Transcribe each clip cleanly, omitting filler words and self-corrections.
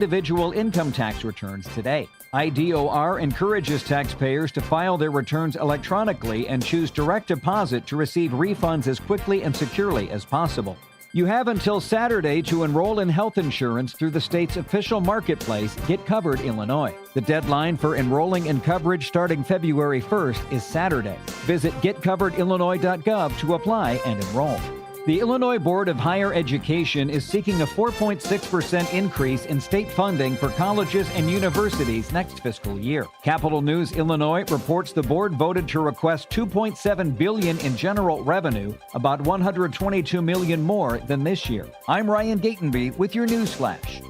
individual income tax returns today. IDOR encourages taxpayers to file their returns electronically and choose direct deposit to receive refunds as quickly and securely as possible. You have until Saturday to enroll in health insurance through the state's official marketplace, Get Covered Illinois. The deadline for enrolling in coverage starting February 1st is Saturday. Visit getcoveredillinois.gov to apply and enroll. The Illinois Board of Higher Education is seeking a 4.6% increase in state funding for colleges and universities next fiscal year. Capital News Illinois reports the board voted to request $2.7 billion in general revenue, about $122 million more than this year. I'm Ryan Gatenby with your news flash.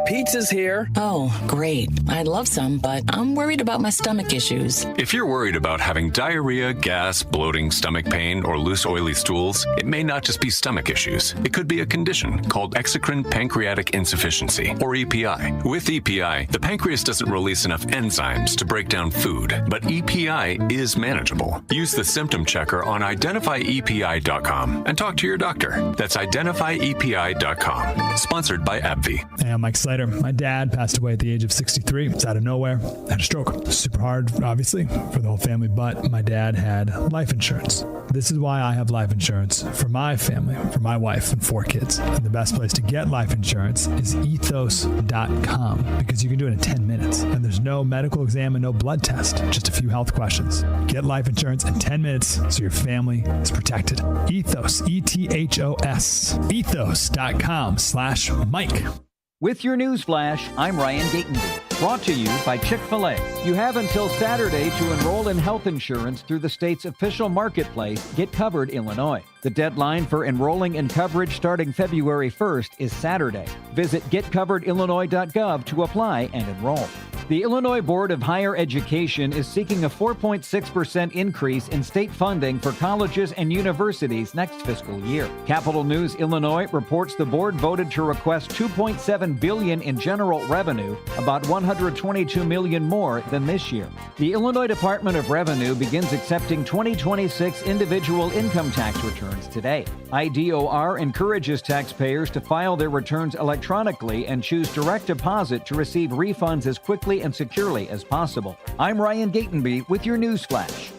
Pizza's here. Oh, great. I'd love some, but I'm worried about my stomach issues. If you're worried about having diarrhea, gas, bloating, stomach pain, or loose oily stools, it may not just be stomach issues. It could be a condition called exocrine pancreatic insufficiency, or EPI. With EPI, the pancreas doesn't release enough enzymes to break down food, but EPI is manageable. Use the symptom checker on identifyepi.com and talk to your doctor. That's identifyepi.com. Sponsored by AbbVie. Hey, I'm Mike Slater. My dad passed away at the age of 63. It's out of nowhere. Had a stroke. Super hard, obviously, for the whole family, but my dad had life insurance. This is why I have life insurance for my family, for my wife and 4 kids. And the best place to get life insurance is ethos.com because you can do it in 10 minutes. And there's no medical exam and no blood test, just a few health questions. Get life insurance in 10 minutes so your family is protected. Ethos, E-T-H-O-S, ethos.com/Mike. With your news flash, I'm Ryan Gatenby. Brought to you by Chick-fil-A. You have until Saturday to enroll in health insurance through the state's official marketplace, Get Covered Illinois. The deadline for enrolling in coverage starting February 1st is Saturday. Visit getcoveredillinois.gov to apply and enroll. The Illinois Board of Higher Education is seeking a 4.6% increase in state funding for colleges and universities next fiscal year. Capital News Illinois reports the board voted to request $2.7 billion in general revenue, about $122 million more than this year. The Illinois Department of Revenue begins accepting 2026 individual income tax returns today. IDOR encourages taxpayers to file their returns electronically and choose direct deposit to receive refunds as quickly and securely as possible. I'm Ryan Gatenby with your news flash.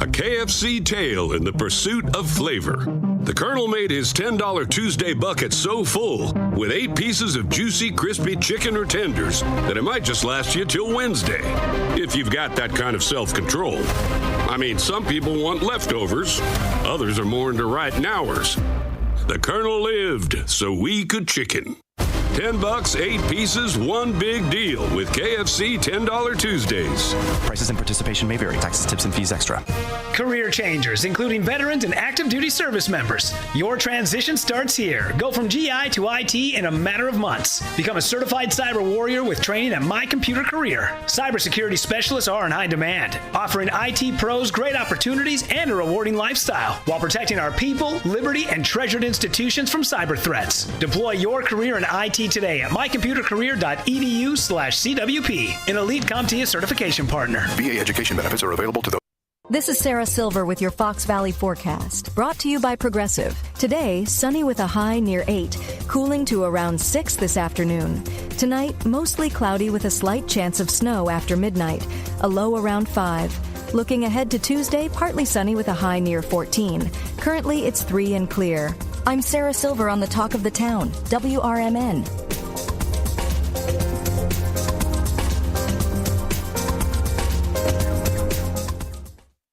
A KFC tale in the pursuit of flavor. The Colonel made his $10 Tuesday bucket so full with 8 pieces of juicy, crispy chicken or tenders that it might just last you till Wednesday, if you've got that kind of self-control. I mean, some people want leftovers. Others are more into right nowers. The Colonel lived so we could chicken. $10, 8 pieces, one big deal with KFC $10 Tuesdays. Prices and participation may vary. Taxes, tips, and fees extra. Career changers, including veterans and active duty service members. Your transition starts here. Go from GI to IT in a matter of months. Become a certified cyber warrior with training at My Computer Career. Cybersecurity specialists are in high demand, offering IT pros great opportunities and a rewarding lifestyle while protecting our people, liberty, and treasured institutions from cyber threats. Deploy your career in IT today at mycomputercareer.edu/CWP, an elite CompTIA certification partner. VA education benefits are available to those. This is Sarah Silver with your Fox Valley forecast, brought to you by Progressive. Today, sunny with a high near 8, cooling to around 6 this afternoon. Tonight, mostly cloudy with a slight chance of snow after midnight, a low around 5. Looking ahead to Tuesday, partly sunny with a high near 14. Currently, it's 3 and clear. I'm Sarah Silver on the Talk of the Town, WRMN.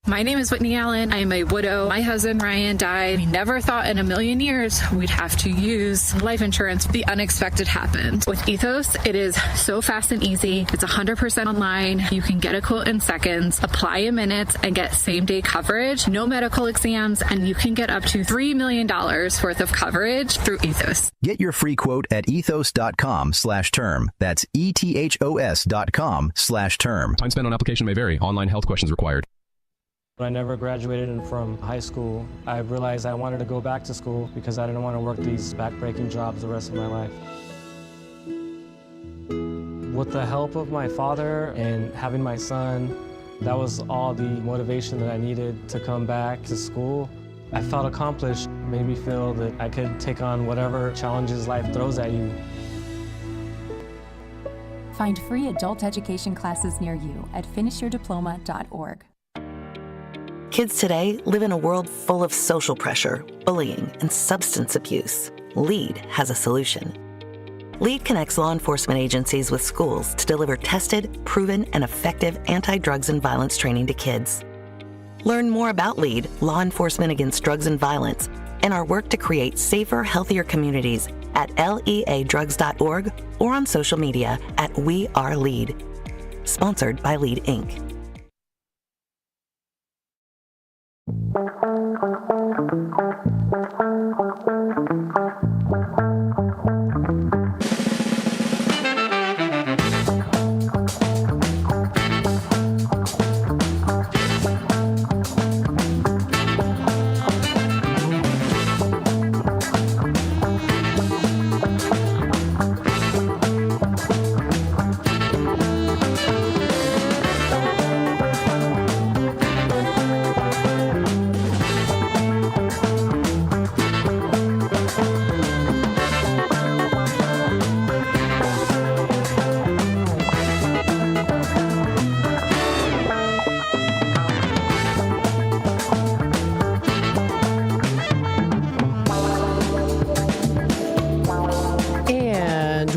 My name is Whitney Allen. I'm a widow. My husband, Ryan, died. We never thought in a million years we'd have to use life insurance. The unexpected happened. With Ethos, it is so fast and easy. It's 100% online. You can get a quote in seconds, apply in minutes, and get same-day coverage, no medical exams, and you can get up to $3 million worth of coverage through Ethos. Get your free quote at ethos.com/term. That's ethos.com/term. Time spent on application may vary. Online health questions required. When I never graduated from high school, I realized I wanted to go back to school because I didn't want to work these back-breaking jobs the rest of my life. With the help of my father and having my son, that was all the motivation that I needed to come back to school. I felt accomplished, made me feel that I could take on whatever challenges life throws at you. Find free adult education classes near you at finishyourdiploma.org. Kids today live in a world full of social pressure, bullying, and substance abuse. LEAD has a solution. LEAD connects law enforcement agencies with schools to deliver tested, proven, and effective anti-drugs and violence training to kids. Learn more about LEAD, Law Enforcement Against Drugs and Violence, and our work to create safer, healthier communities at leadrugs.org or on social media at We Are LEAD. Sponsored by LEAD, Inc.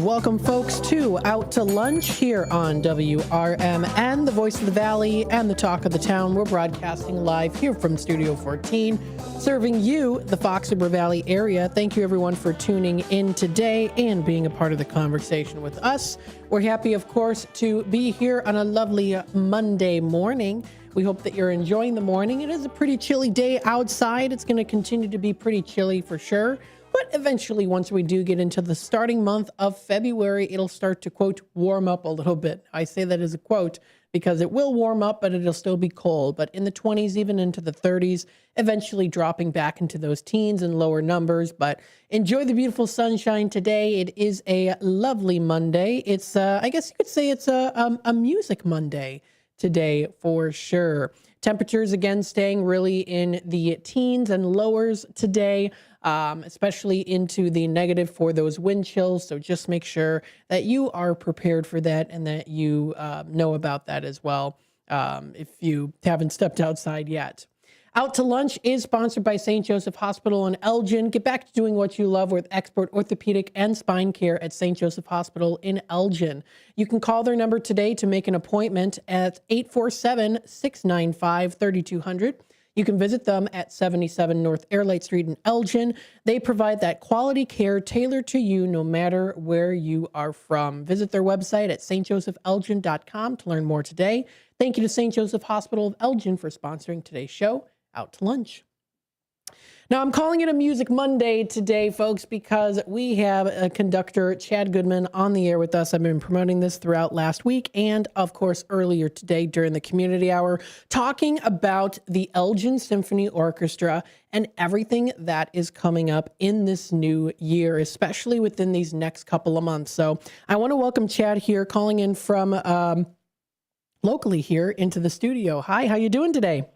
Welcome, folks, to Out to Lunch here on WRMN, the voice of the Valley and the talk of the town. We're broadcasting live here from Studio 14, serving you, the Fox River Valley area. Thank you, everyone, for tuning in today and being a part of the conversation with us. We're happy, of course, to be here on a lovely Monday morning. We hope that you're enjoying the morning. It is a pretty chilly day outside. It's going to continue to be pretty chilly for sure. But eventually, once we do get into the starting month of February, it'll start to, quote, warm up a little bit. I say that as a quote because it will warm up, but it'll still be cold. But in the 20s, even into the 30s, eventually dropping back into those teens and lower numbers. But enjoy the beautiful sunshine today. It is a lovely Monday. It's, I guess you could say it's a music Monday today for sure. Temperatures, again, staying really in the teens and lowers today. Especially into the negative for those wind chills. So just make sure that you are prepared for that and that you know about that as well if you haven't stepped outside yet. Out to Lunch is sponsored by St. Joseph Hospital in Elgin. Get back to doing what you love with expert orthopedic and spine care at St. Joseph Hospital in Elgin. You can call their number today to make an appointment at 847-695-3200. You can visit them at 77 North Airlight Street in Elgin. They provide that quality care tailored to you no matter where you are from. Visit their website at stjosephelgin.com to learn more today. Thank you to St. Joseph Hospital of Elgin for sponsoring today's show, Out to Lunch. Now, I'm calling it a Music Monday today, folks, because we have a conductor, Chad Goodman, on the air with us. I've been promoting this throughout last week and, of course, earlier today during the community hour, talking about the Elgin Symphony Orchestra and everything that is coming up in this new year, especially within these next couple of months. So I want to welcome Chad here, calling in from locally here into the studio. Hi, how you doing today?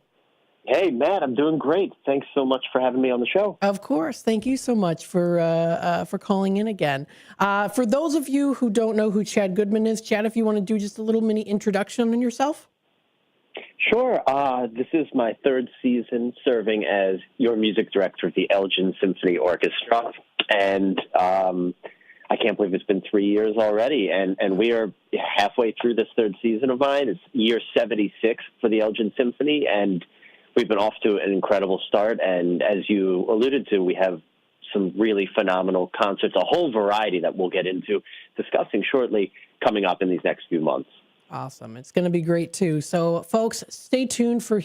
Hey, Matt, I'm doing great. Thanks so much for having me on the show. Of course. Thank you so much for calling in again. For those of you who don't know who Chad Goodman is, Chad, if you want to do just a little mini introduction on yourself. Sure. This is my third season serving as your music director at the Elgin Symphony Orchestra. And I can't believe it's been 3 years already. And we are halfway through this third season of mine. It's year 76 for the Elgin Symphony, and we've been off to an incredible start, and as you alluded to, we have some really phenomenal concerts, a whole variety that we'll get into discussing shortly coming up in these next few months. Awesome. It's going to be great, too. So, folks, stay tuned for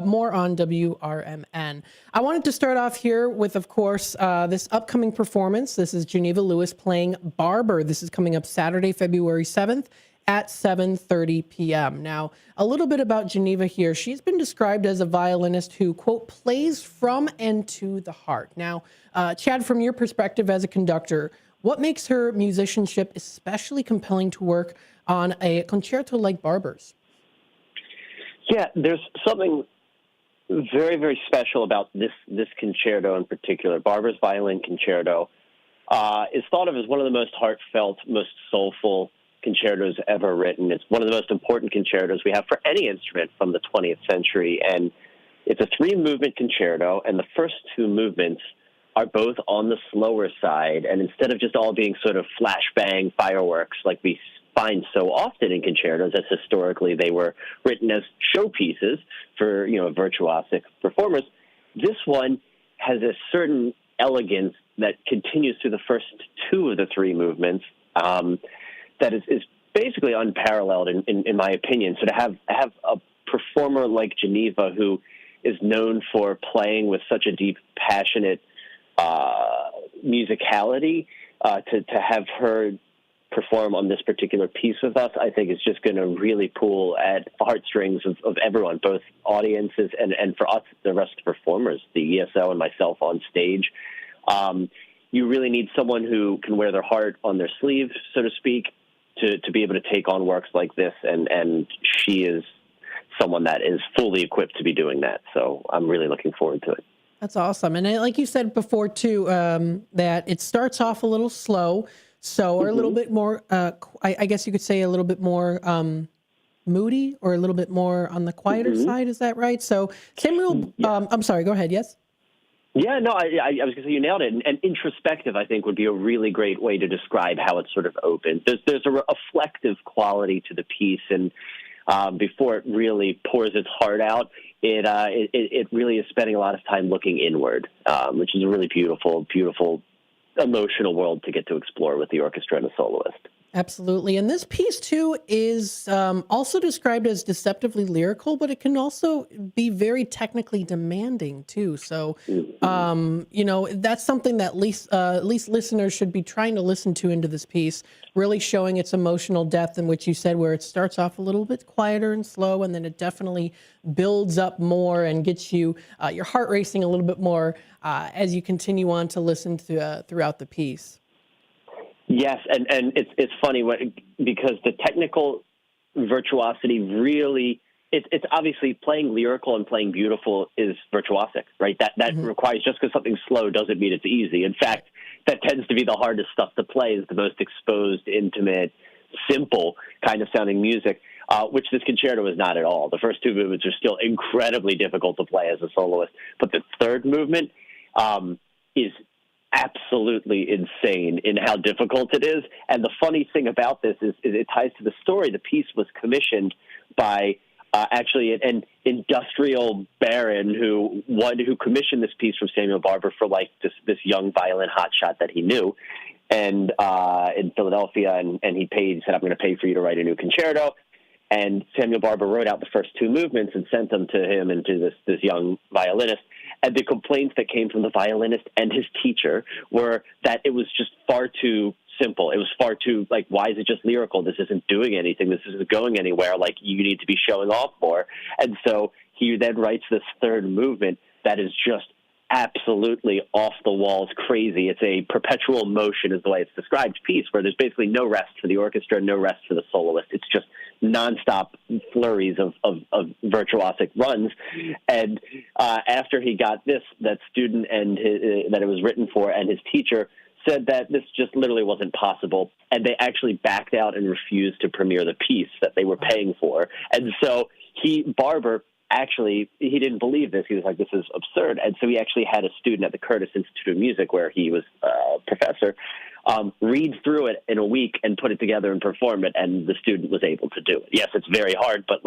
more on WRMN. I wanted to start off here with, of course, this upcoming performance. This is Geneva Lewis playing Barber. This is coming up Saturday, February 7th. At 7:30 p.m. Now, a little bit about Geneva here. She's been described as a violinist who, quote, plays from and to the heart. Now, Chad, from your perspective as a conductor, What makes her musicianship especially compelling to work on a concerto like Barber's? Yeah, there's something very, very special about this concerto in particular. Barber's Violin Concerto is thought of as one of the most heartfelt, most soulful concertos ever written. It's one of the most important concertos we have for any instrument from the 20th century, and it's a 3-movement concerto, and the first 2 movements are both on the slower side, and instead of just all being sort of flashbang fireworks like we find so often in concertos, as historically they were written as showpieces for, virtuosic performers, this one has a certain elegance that continues through the first 2 of the 3 movements that is basically unparalleled in my opinion. So to have a performer like Geneva, who is known for playing with such a deep, passionate musicality, to have her perform on this particular piece with us, I think is just going to really pull at heartstrings of everyone, both audiences and for us, the rest of the performers, the ESO and myself on stage. You really need someone who can wear their heart on their sleeve, so to speak, to be able to take on works like this, and she is someone that is fully equipped to be doing that. So I'm really looking forward to it. That's awesome. And like you said before, too, that it starts off a little slow, or a little bit more, I guess you could say a little bit more moody, or a little bit more on the quieter side. Is that right? So Samuel, I'm sorry, go ahead. Yes? Yeah, no, I was going to say you nailed it. And introspective, I think, would be a really great way to describe how it sort of opens. There's a reflective quality to the piece, and before it really pours its heart out, it really is spending a lot of time looking inward, which is a really beautiful, beautiful emotional world to get to explore with the orchestra and a soloist. Absolutely. And this piece, too, is also described as deceptively lyrical, but it can also be very technically demanding, too. So, that's something that at least listeners should be trying to listen to into this piece, really showing its emotional depth, in which you said where it starts off a little bit quieter and slow, and then it definitely builds up more and gets you your heart racing a little bit more as you continue on to listen to, throughout the piece. Yes, and it's funny because the technical virtuosity really, it's obviously playing lyrical and playing beautiful is virtuosic, right? That requires, just because something's slow doesn't mean it's easy. In fact, that tends to be the hardest stuff to play, is the most exposed, intimate, simple kind of sounding music, which this concerto is not at all. The first 2 movements are still incredibly difficult to play as a soloist, but the 3rd movement is absolutely insane in how difficult it is. And the funny thing about this is it ties to the story. The piece was commissioned by actually an industrial baron who commissioned this piece from Samuel Barber for this young violin hotshot that he knew, and in Philadelphia, and he said, "I'm going to pay for you to write a new concerto." And Samuel Barber wrote out the first 2 movements and sent them to him and to this young violinist. And the complaints that came from the violinist and his teacher were that it was just far too simple. It was far too, why is it just lyrical? This isn't doing anything. This isn't going anywhere. You need to be showing off more. And so he then writes this 3rd movement that is just absolutely off the walls crazy. It's a perpetual motion, is the way it's described, piece where there's basically no rest for the orchestra, no rest for the soloist. It's just nonstop flurries of virtuosic runs. And after he got this, that student and that it was written for, and his teacher said that this just literally wasn't possible, and they actually backed out and refused to premiere the piece that they were paying for. And so Barber, actually, he didn't believe this. He was like, this is absurd. And so he actually had a student at the Curtis Institute of Music, where he was a professor, read through it in a week and put it together and perform it, and the student was able to do it. Yes, it's very hard, but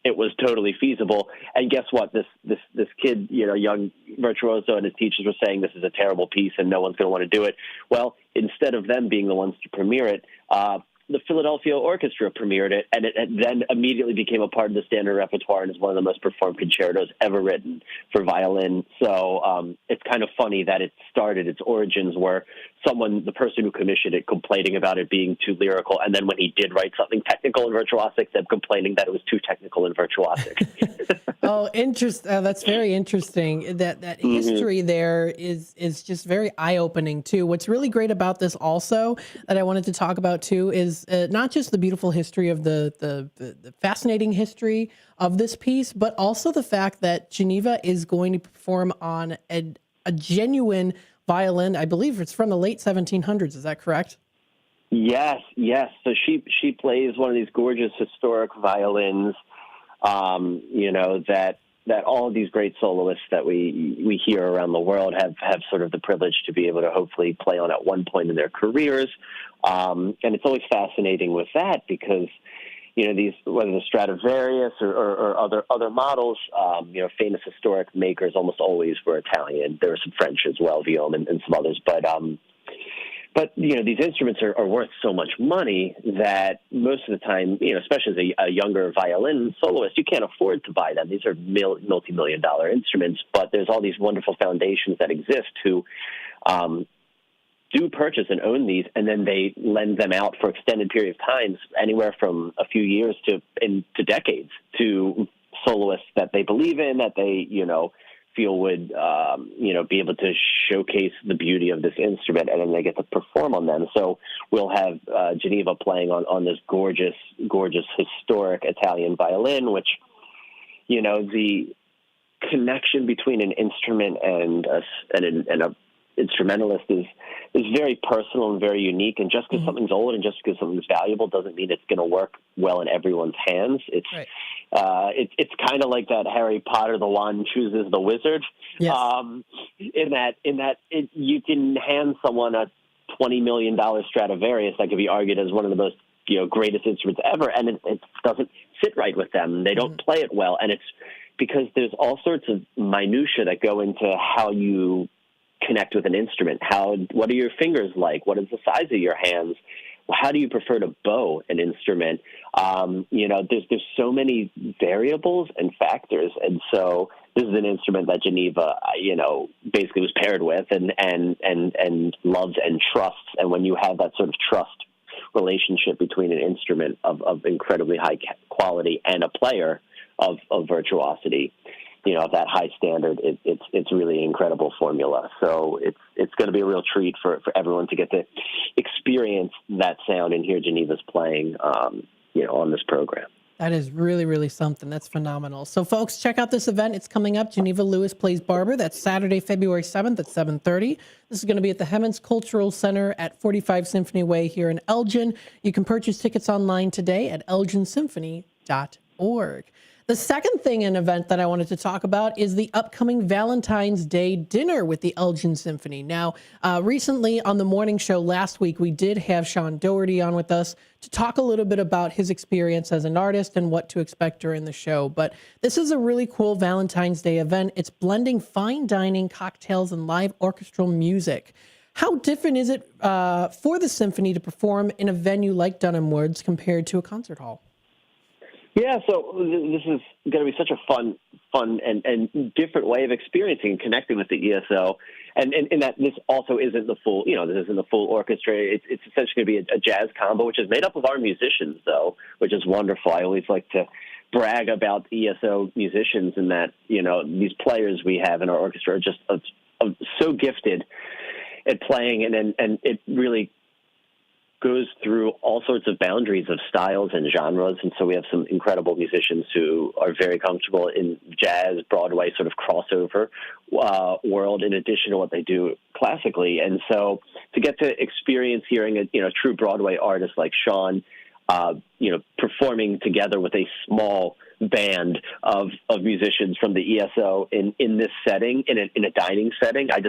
it was totally feasible. And guess what? This kid, young virtuoso, and his teachers were saying this is a terrible piece and no one's going to want to do it. Well, instead of them being the ones to premiere it, the Philadelphia Orchestra premiered it, and it then immediately became a part of the standard repertoire and is one of the most performed concertos ever written for violin. So it's kind of funny that its origins were the person who commissioned it, complaining about it being too lyrical, and then when he did write something technical and virtuosic, them complaining that it was too technical and virtuosic. Oh, that's very interesting. That history there is just very eye-opening too. What's really great about this also that I wanted to talk about too is not just the beautiful history of the fascinating history of this piece, but also the fact that Geneva is going to perform on a genuine violin. I believe it's from the late 1700s. Is that correct? Yes. So she plays one of these gorgeous historic violins. That all of these great soloists that we hear around the world have sort of the privilege to be able to hopefully play on at one point in their careers. And it's always fascinating with that because, these, whether the Stradivarius or other models, famous historic makers almost always were Italian. There were some French as well, Viome and some others. But these instruments are worth so much money that most of the time, especially as a younger violin soloist, you can't afford to buy them. These are multi-million-dollar instruments, but there's all these wonderful foundations that exist who do purchase and own these, and then they lend them out for extended period of times, anywhere from a few years to decades, to soloists that they believe in, that they, feel would, be able to showcase the beauty of this instrument, and then they get to perform on them. So we'll have Geneva playing on this gorgeous, gorgeous, historic Italian violin, which, the connection between an instrument and a instrumentalist is very personal and very unique. And just because something's old and just because something's valuable doesn't mean it's going to work well in everyone's hands. It's right. It's kind of like that Harry Potter, the wand chooses the wizard. Yes. In that you can hand someone a $20 million Stradivarius that could be argued as one of the most greatest instruments ever, and it doesn't sit right with them. They don't play it well, and it's because there's all sorts of minutia that go into how you connect with an instrument. What are your fingers like? What is the size of your hands? How do you prefer to bow an instrument? There's so many variables and factors, and so this is an instrument that Geneva, basically was paired with and loves and trusts. And when you have that sort of trust relationship between an instrument of incredibly high quality and a player of virtuosity, of that high standard, it's really an incredible formula. So it's going to be a real treat for everyone to get to experience that sound and hear Geneva's playing, on this program. That is really, really something. That's phenomenal. So, folks, check out this event. It's coming up. Geneva Lewis plays Barber. That's Saturday, February 7th at 7:30. This is going to be at the Hemmons Cultural Center at 45 Symphony Way here in Elgin. You can purchase tickets online today at elginsymphony.org. The second thing, an event that I wanted to talk about, is the upcoming Valentine's Day dinner with the Elgin Symphony. Now, recently on the morning show last week, we did have Sean Doherty on with us to talk a little bit about his experience as an artist and what to expect during the show. But this is a really cool Valentine's Day event. It's blending fine dining, cocktails, and live orchestral music. How different is it for the symphony to perform in a venue like Dunham Woods compared to a concert hall? Yeah, so this is going to be such a fun and different way of experiencing and connecting with the ESO. And in that this also isn't the full, this isn't the full orchestra. It's essentially going to be a jazz combo, which is made up of our musicians, though, which is wonderful. I always like to brag about ESO musicians in that, these players we have in our orchestra are just so gifted at playing, and it really goes through all sorts of boundaries of styles and genres. And so we have some incredible musicians who are very comfortable in jazz, Broadway sort of crossover world, in addition to what they do classically. And so to get to experience hearing a true Broadway artist like Sean, performing together with a small band of musicians from the ESO in this setting, in a dining setting. I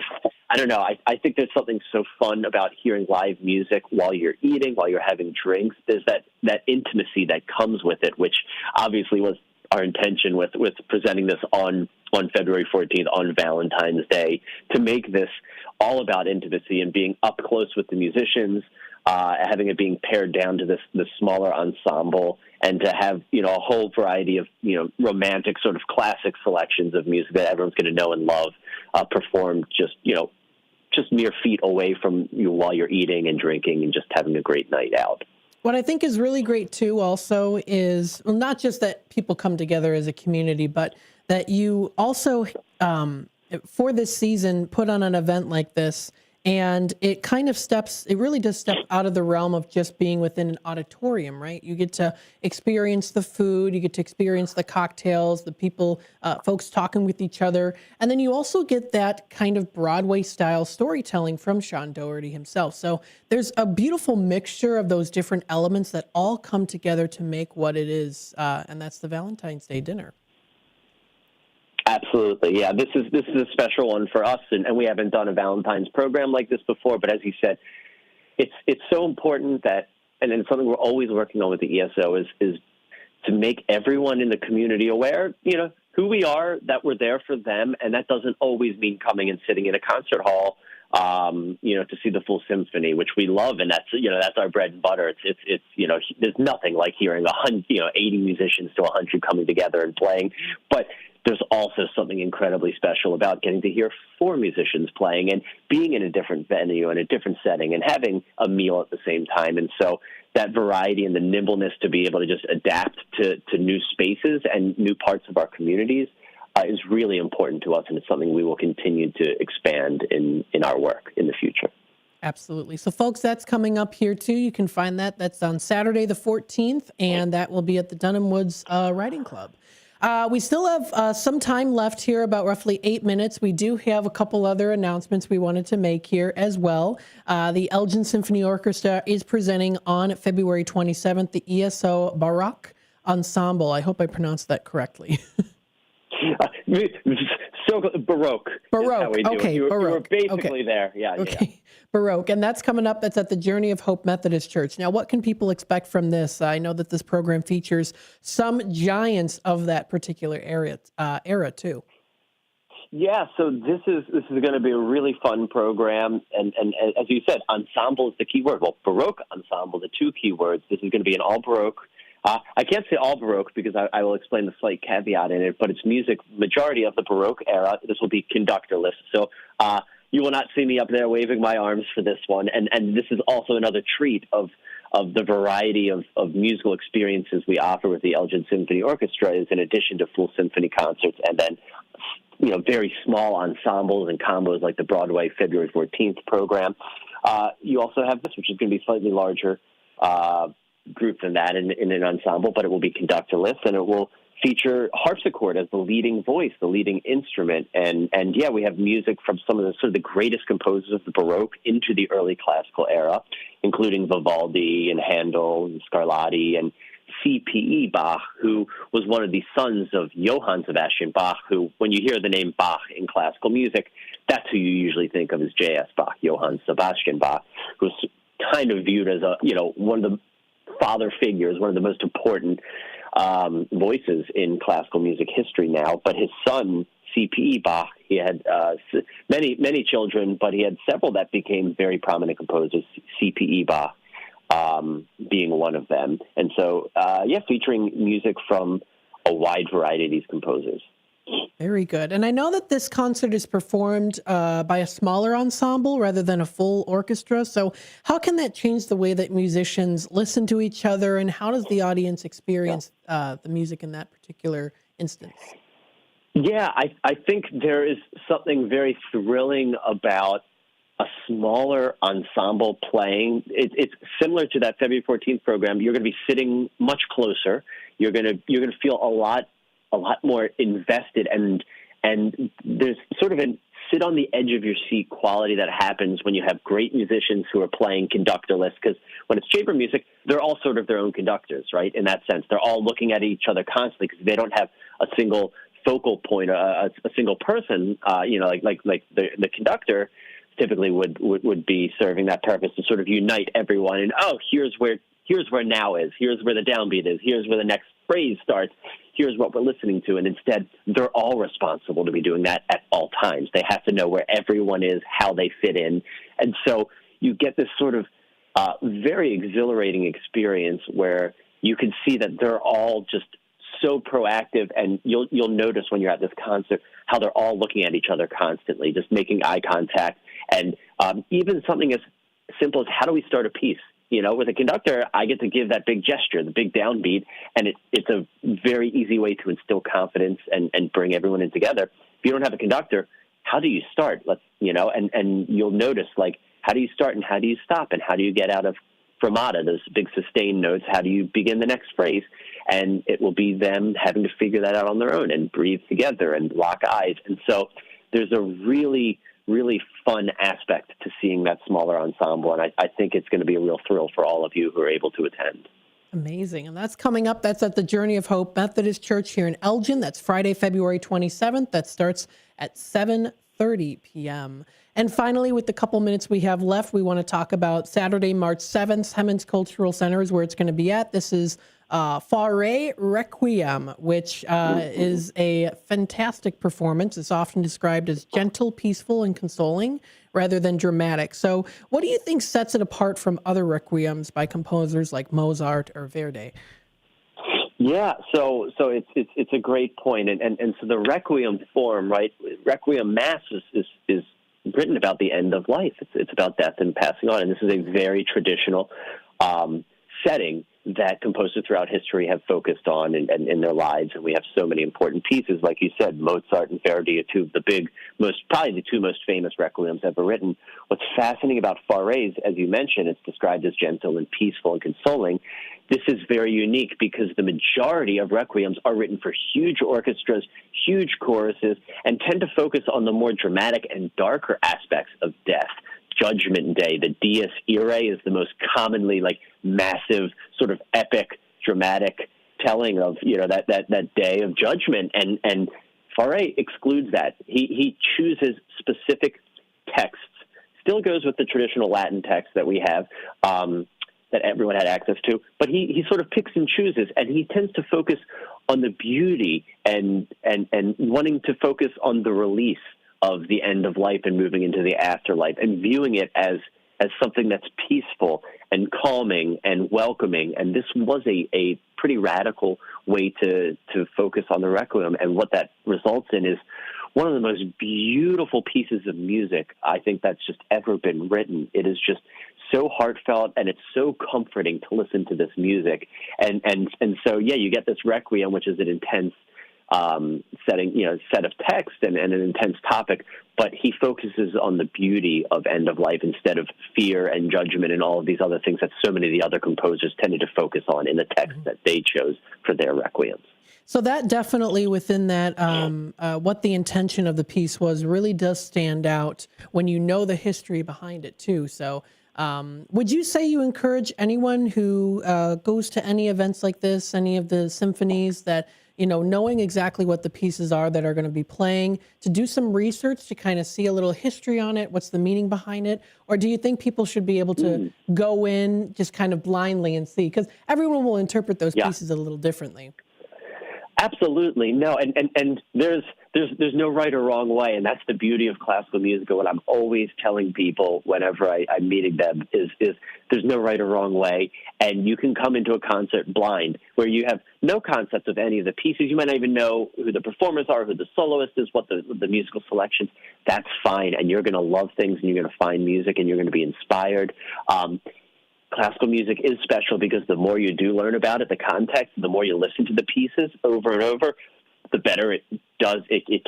don't know. I think there's something so fun about hearing live music while you're eating, while you're having drinks. There's that intimacy that comes with it, which obviously was our intention with presenting this on February 14th, on Valentine's Day, to make this all about intimacy and being up close with the musicians, having it being pared down to this smaller ensemble, and to have, a whole variety of, romantic sort of classic selections of music that everyone's going to know and love, performed just, just mere feet away from you while you're eating and drinking and just having a great night out. What I think is really great, too, also is not just that people come together as a community, but that you also, for this season, put on an event like this. And it really does step out of the realm of just being within an auditorium, right? You get to experience the food, you get to experience the cocktails, the people, folks talking with each other. And then you also get that kind of Broadway-style storytelling from Sean Doherty himself. So there's a beautiful mixture of those different elements that all come together to make what it is, and that's the Valentine's Day dinner. Absolutely. Yeah, this is a special one for us, and we haven't done a Valentine's program like this before, but as you said, it's so important that, and it's something we're always working on with the ESO is to make everyone in the community aware, who we are, that we're there for them, and that doesn't always mean coming and sitting in a concert hall, to see the full symphony, which we love, and that's our bread and butter. It's there's nothing like hearing 80 musicians to 100 coming together and playing, but there's also something incredibly special about getting to hear 4 musicians playing and being in a different venue and a different setting and having a meal at the same time. And so that variety and the nimbleness to be able to just adapt to new spaces and new parts of our communities is really important to us, and it's something we will continue to expand in our work in the future. Absolutely. So, folks, that's coming up here, too. You can find that. That's on Saturday the 14th, and that will be at the Dunham Woods Writing Club. We still have some time left here, about roughly 8 minutes. We do have a couple other announcements we wanted to make here as well. The Elgin Symphony Orchestra is presenting on February 27th the ESO Baroque Ensemble. I hope I pronounced that correctly. So Baroque. Baroque. Okay, you were Baroque. basically there. Yeah. Okay. Yeah. Baroque. And that's coming up. That's at the Journey of Hope Methodist Church. Now, what can people expect from this? I know that this program features some giants of that particular era too. Yeah, so this is going to be a really fun program, and as you said, ensemble is the key word. Well, Baroque ensemble, the 2 key words. This is going to be an all Baroque. I can't say all Baroque because I will explain the slight caveat in it, but it's music, majority of the Baroque era. This will be conductorless. So you will not see me up there waving my arms for this one. And this is also another treat of the variety of musical experiences we offer with the Elgin Symphony Orchestra is in addition to full symphony concerts and then, very small ensembles and combos like the Broadway February 14th program. You also have this, which is going to be slightly larger group than that in an ensemble, but it will be conductorless, and it will feature harpsichord as the leading voice, the leading instrument. And yeah, we have music from some of the sort of the greatest composers of the Baroque into the early classical era, including Vivaldi and Handel and Scarlatti and C.P.E. Bach, who was one of the sons of Johann Sebastian Bach, who, when you hear the name Bach in classical music, that's who you usually think of as J.S. Bach, Johann Sebastian Bach, who's kind of viewed as one of the father figures, one of the most important voices in classical music history now. But his son, C.P.E. Bach, he had many children, but he had several that became very prominent composers, C.P.E. Bach being one of them. And so, featuring music from a wide variety of these composers. Very good. And I know that this concert is performed by a smaller ensemble rather than a full orchestra. So how can that change the way that musicians listen to each other, and how does the audience experience the music in that particular instance? Yeah, I think there is something very thrilling about a smaller ensemble playing. It's similar to that February 14th program. You're going to be sitting much closer. You're going to feel a lot more invested, and there's sort of a sit on the edge of your seat quality that happens when you have great musicians who are playing conductorless, because when it's chamber music, they're all sort of their own conductors, right? In that sense, they're all looking at each other constantly because they don't have a single focal point, a single person, like the conductor typically would be serving that purpose to sort of unite everyone. And here's where now is. Here's where the downbeat is. Here's where the next phrase starts. Here's what we're listening to. And instead, they're all responsible to be doing that at all times. They have to know where everyone is, how they fit in. And so you get this sort of very exhilarating experience where you can see that they're all just so proactive, and you'll notice when you're at this concert how they're all looking at each other constantly, just making eye contact And even something as simple as how do we start a piece? You know, with a conductor, I get to give that big gesture, the big downbeat, and it's a very easy way to instill confidence and bring everyone in together. If you don't have a conductor, how do you start? And you'll notice, like, how do you start and how do you stop and how do you get out of fermata, those big sustained notes? How do you begin the next phrase? And it will be them having to figure that out on their own and breathe together and lock eyes. And so there's a really, really fun aspect to seeing that smaller ensemble. And I think it's going to be a real thrill for all of you who are able to attend. Amazing. And that's coming up. That's at the Journey of Hope Methodist Church here in Elgin. That's Friday, February 27th. That starts at 7:30 p.m. And finally, with the couple minutes we have left, we want to talk about Saturday, March 7th. Hemmons Cultural Center is where it's going to be at. This is Fauré Requiem, which is a fantastic performance. It's often described as gentle, peaceful, and consoling rather than dramatic. So what do you think sets it apart from other requiems by composers like Mozart or Verdi? Yeah, so it's a great point, and so the requiem form, right? Requiem mass is written about the end of life. It's about death and passing on, and this is a very traditional setting that composers throughout history have focused on in their lives, and we have so many important pieces, like you said, Mozart and Verdi are probably the two most famous requiems ever written. What's fascinating about Fauré's, as you mentioned, it's described as gentle and peaceful and consoling. This is very unique because the majority of requiems are written for huge orchestras, huge choruses, and tend to focus on the more dramatic and darker aspects of death. Judgment Day, the Dies Irae, is the most commonly massive sort of epic, dramatic telling of that day of judgment, and Fauré excludes that. He chooses specific texts. Still goes with the traditional Latin text that we have, that everyone had access to, but he sort of picks and chooses, and he tends to focus on the beauty and wanting to focus on the release of the end of life and moving into the afterlife, and viewing it as something that's peaceful and calming and welcoming. And this was a pretty radical way to focus on the Requiem. And what that results in is one of the most beautiful pieces of music I think that's just ever been written. It is just so heartfelt, and it's so comforting to listen to this music. And so, yeah, you get this Requiem, which is an intense set of text and an intense topic, but he focuses on the beauty of end of life instead of fear and judgment and all of these other things that so many of the other composers tended to focus on in the text that they chose for their requiems. So that definitely within that, what the intention of the piece was really does stand out when you know the history behind it too. So would you say you encourage anyone who goes to any events like this, any of the symphonies, that knowing exactly what the pieces are that are going to be playing, to do some research to kind of see a little history on it, what's the meaning behind it? Or do you think people should be able to go in just kind of blindly and see? Because everyone will interpret those pieces a little differently. Absolutely. No, and there's no right or wrong way, and that's the beauty of classical music. What I'm always telling people whenever I'm meeting them is there's no right or wrong way, and you can come into a concert blind, where you have no concept of any of the pieces. You might not even know who the performers are, who the soloist is, what the musical selections. That's fine, and you're going to love things, and you're going to find music, and you're going to be inspired. Classical music is special because the more you do learn about it, the context, the more you listen to the pieces over and over, the better it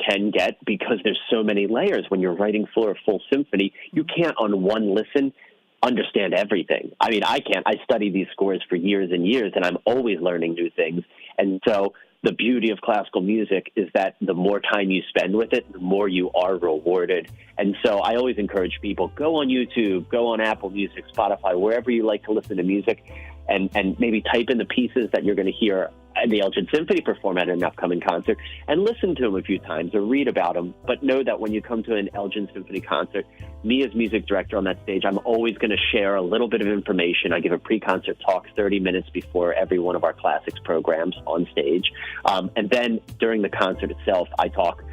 can get, because there's so many layers. When you're writing for a full symphony, you can't on one listen understand everything. I mean, I can't. I study these scores for years and years, and I'm always learning new things. And so the beauty of classical music is that the more time you spend with it, the more you are rewarded. And so I always encourage people, go on YouTube, go on Apple Music, Spotify, wherever you like to listen to music, and maybe type in the pieces that you're going to hear the Elgin Symphony perform at an upcoming concert, and listen to them a few times or read about them. But know that when you come to an Elgin Symphony concert, me as music director on that stage, I'm always going to share a little bit of information. I give a pre-concert talk 30 minutes before every one of our classics programs on stage. And then during the concert itself, I talk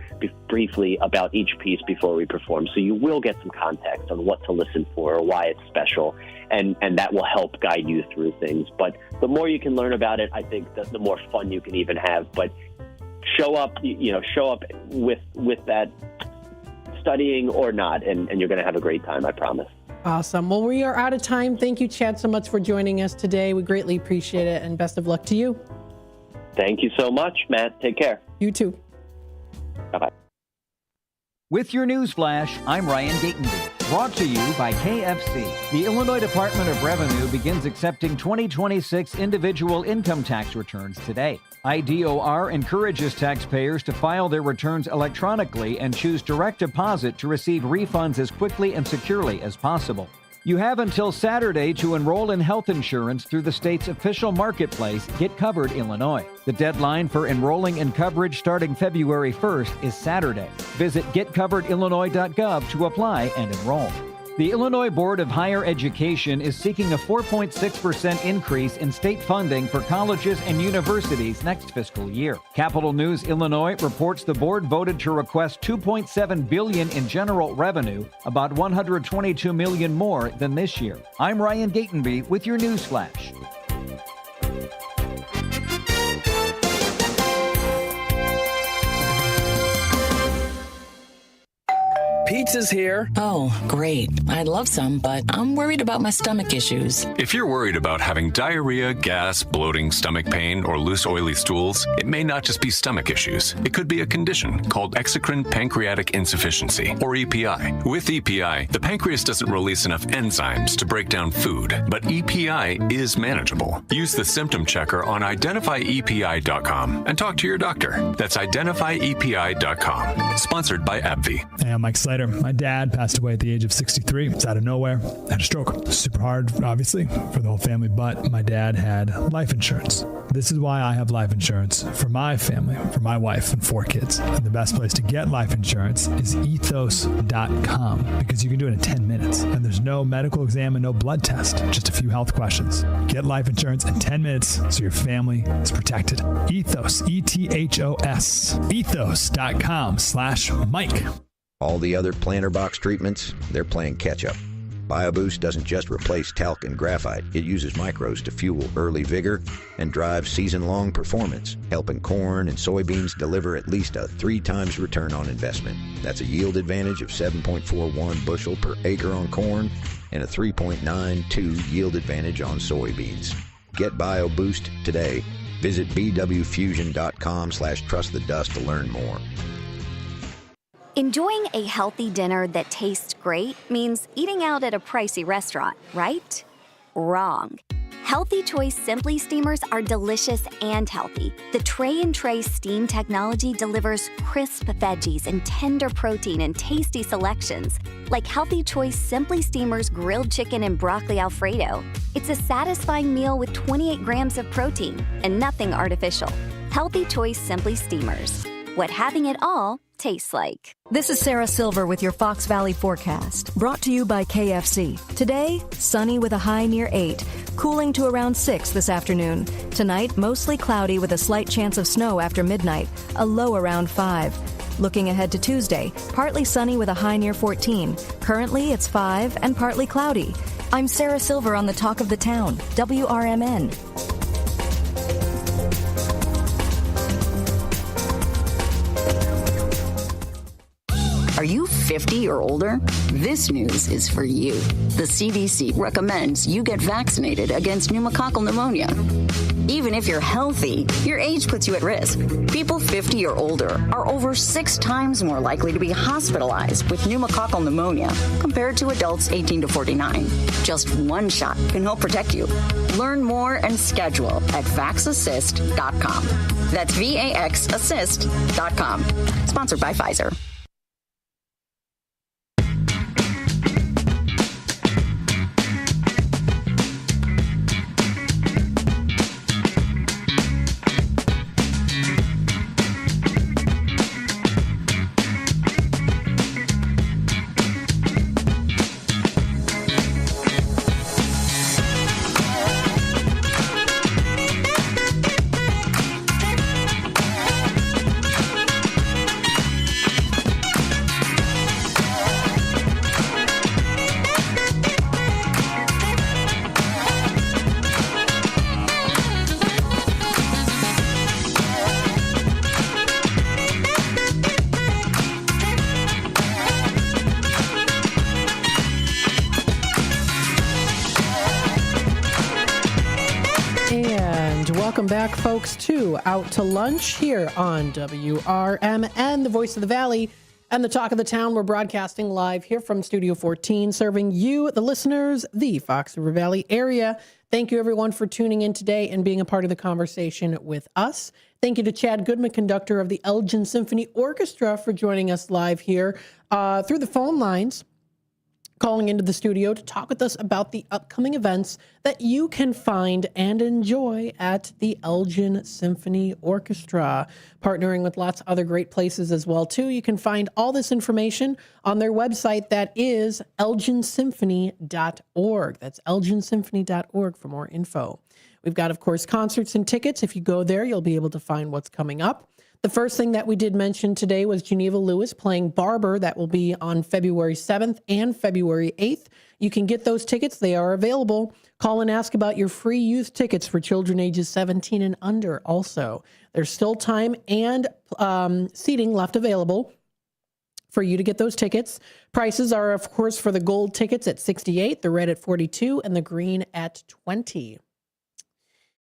briefly about each piece before we perform. So you will get some context on what to listen for or why it's special. And that will help guide you through things. But the more you can learn about it, I think that the more fun you can even have. But show up with that studying or not, and you're going to have a great time, I promise. Awesome. Well, we are out of time. Thank you, Chad, so much for joining us today. We greatly appreciate it, and best of luck to you. Thank you so much, Matt. Take care. You too. Bye-bye. With your news flash, I'm Ryan Gatenby. Brought to you by KFC. The Illinois Department of Revenue begins accepting 2026 individual income tax returns today. IDOR encourages taxpayers to file their returns electronically and choose direct deposit to receive refunds as quickly and securely as possible. You have until Saturday to enroll in health insurance through the state's official marketplace, Get Covered Illinois. The deadline for enrolling in coverage starting February 1st is Saturday. Visit getcoveredillinois.gov to apply and enroll. The Illinois Board of Higher Education is seeking a 4.6% increase in state funding for colleges and universities next fiscal year. Capital News Illinois reports the board voted to request $2.7 billion in general revenue, about $122 million more than this year. I'm Ryan Gatenby with your news flash. Pizza's here. Oh, great. I'd love some, but I'm worried about my stomach issues. If you're worried about having diarrhea, gas, bloating, stomach pain, or loose oily stools, it may not just be stomach issues. It could be a condition called exocrine pancreatic insufficiency, or EPI. With EPI, the pancreas doesn't release enough enzymes to break down food, but EPI is manageable. Use the symptom checker on identifyepi.com and talk to your doctor. That's identifyepi.com. Sponsored by AbbVie. Hey, I'm Mike Slater. My dad passed away at the age of 63. It's out of nowhere. Had a stroke. Super hard, obviously, for the whole family, but my dad had life insurance. This is why I have life insurance for my family, for my wife and 4 kids. And the best place to get life insurance is ethos.com, because you can do it in 10 minutes. And there's no medical exam and no blood test, just a few health questions. Get life insurance in 10 minutes so your family is protected. Ethos, E-T-H-O-S, ethos.com/Mike. All the other planter box treatments, they're playing catch-up. BioBoost doesn't just replace talc and graphite. It uses microbes to fuel early vigor and drive season-long performance, helping corn and soybeans deliver at least a 3 times return on investment. That's a yield advantage of 7.41 bushel per acre on corn and a 3.92 yield advantage on soybeans. Get BioBoost today. Visit bwfusion.com/trustthedust to learn more. Enjoying a healthy dinner that tastes great means eating out at a pricey restaurant, right? Wrong. Healthy Choice Simply Steamers are delicious and healthy. The Tray and Tray steam technology delivers crisp veggies and tender protein in tasty selections, like Healthy Choice Simply Steamers grilled chicken and broccoli Alfredo. It's a satisfying meal with 28 grams of protein and nothing artificial. Healthy Choice Simply Steamers. What having it all tastes like. This is Sarah Silver with your Fox Valley forecast, brought to you by KFC. Today, sunny with a high near 8, cooling to around 6 this afternoon. Tonight, mostly cloudy with a slight chance of snow after midnight, a low around 5. Looking ahead to Tuesday, partly sunny with a high near 14. Currently, it's 5 and partly cloudy. I'm Sarah Silver on the Talk of the Town, WRMN. Are you 50 or older? This news is for you. The CDC recommends you get vaccinated against pneumococcal pneumonia. Even if you're healthy, your age puts you at risk. People 50 or older are over 6 times more likely to be hospitalized with pneumococcal pneumonia compared to adults 18 to 49. Just one shot can help protect you. Learn more and schedule at vaxassist.com. That's VAXassist.com. Sponsored by Pfizer. And welcome back, folks, to Out to Lunch here on WRMN, the voice of the Valley and the talk of the town. We're broadcasting live here from Studio 14, serving you, the listeners, the Fox River Valley area. Thank you, everyone, for tuning in today and being a part of the conversation with us. Thank you to Chad Goodman, conductor of the Elgin Symphony Orchestra, for joining us live here through the phone lines, calling into the studio to talk with us about the upcoming events that you can find and enjoy at the Elgin Symphony Orchestra, partnering with lots of other great places as well, too. You can find all this information on their website, that is elginsymphony.org. That's elginsymphony.org for more info. We've got, of course, concerts and tickets. If you go there, you'll be able to find what's coming up. The first thing that we did mention today was Geneva Lewis playing Barber. That will be on February 7th and February 8th. You can get those tickets. They are available. Call and ask about your free youth tickets for children ages 17 and under also. There's still time and seating left available for you to get those tickets. Prices are, of course, for the gold tickets at $68, the red at $42, and the green at $20.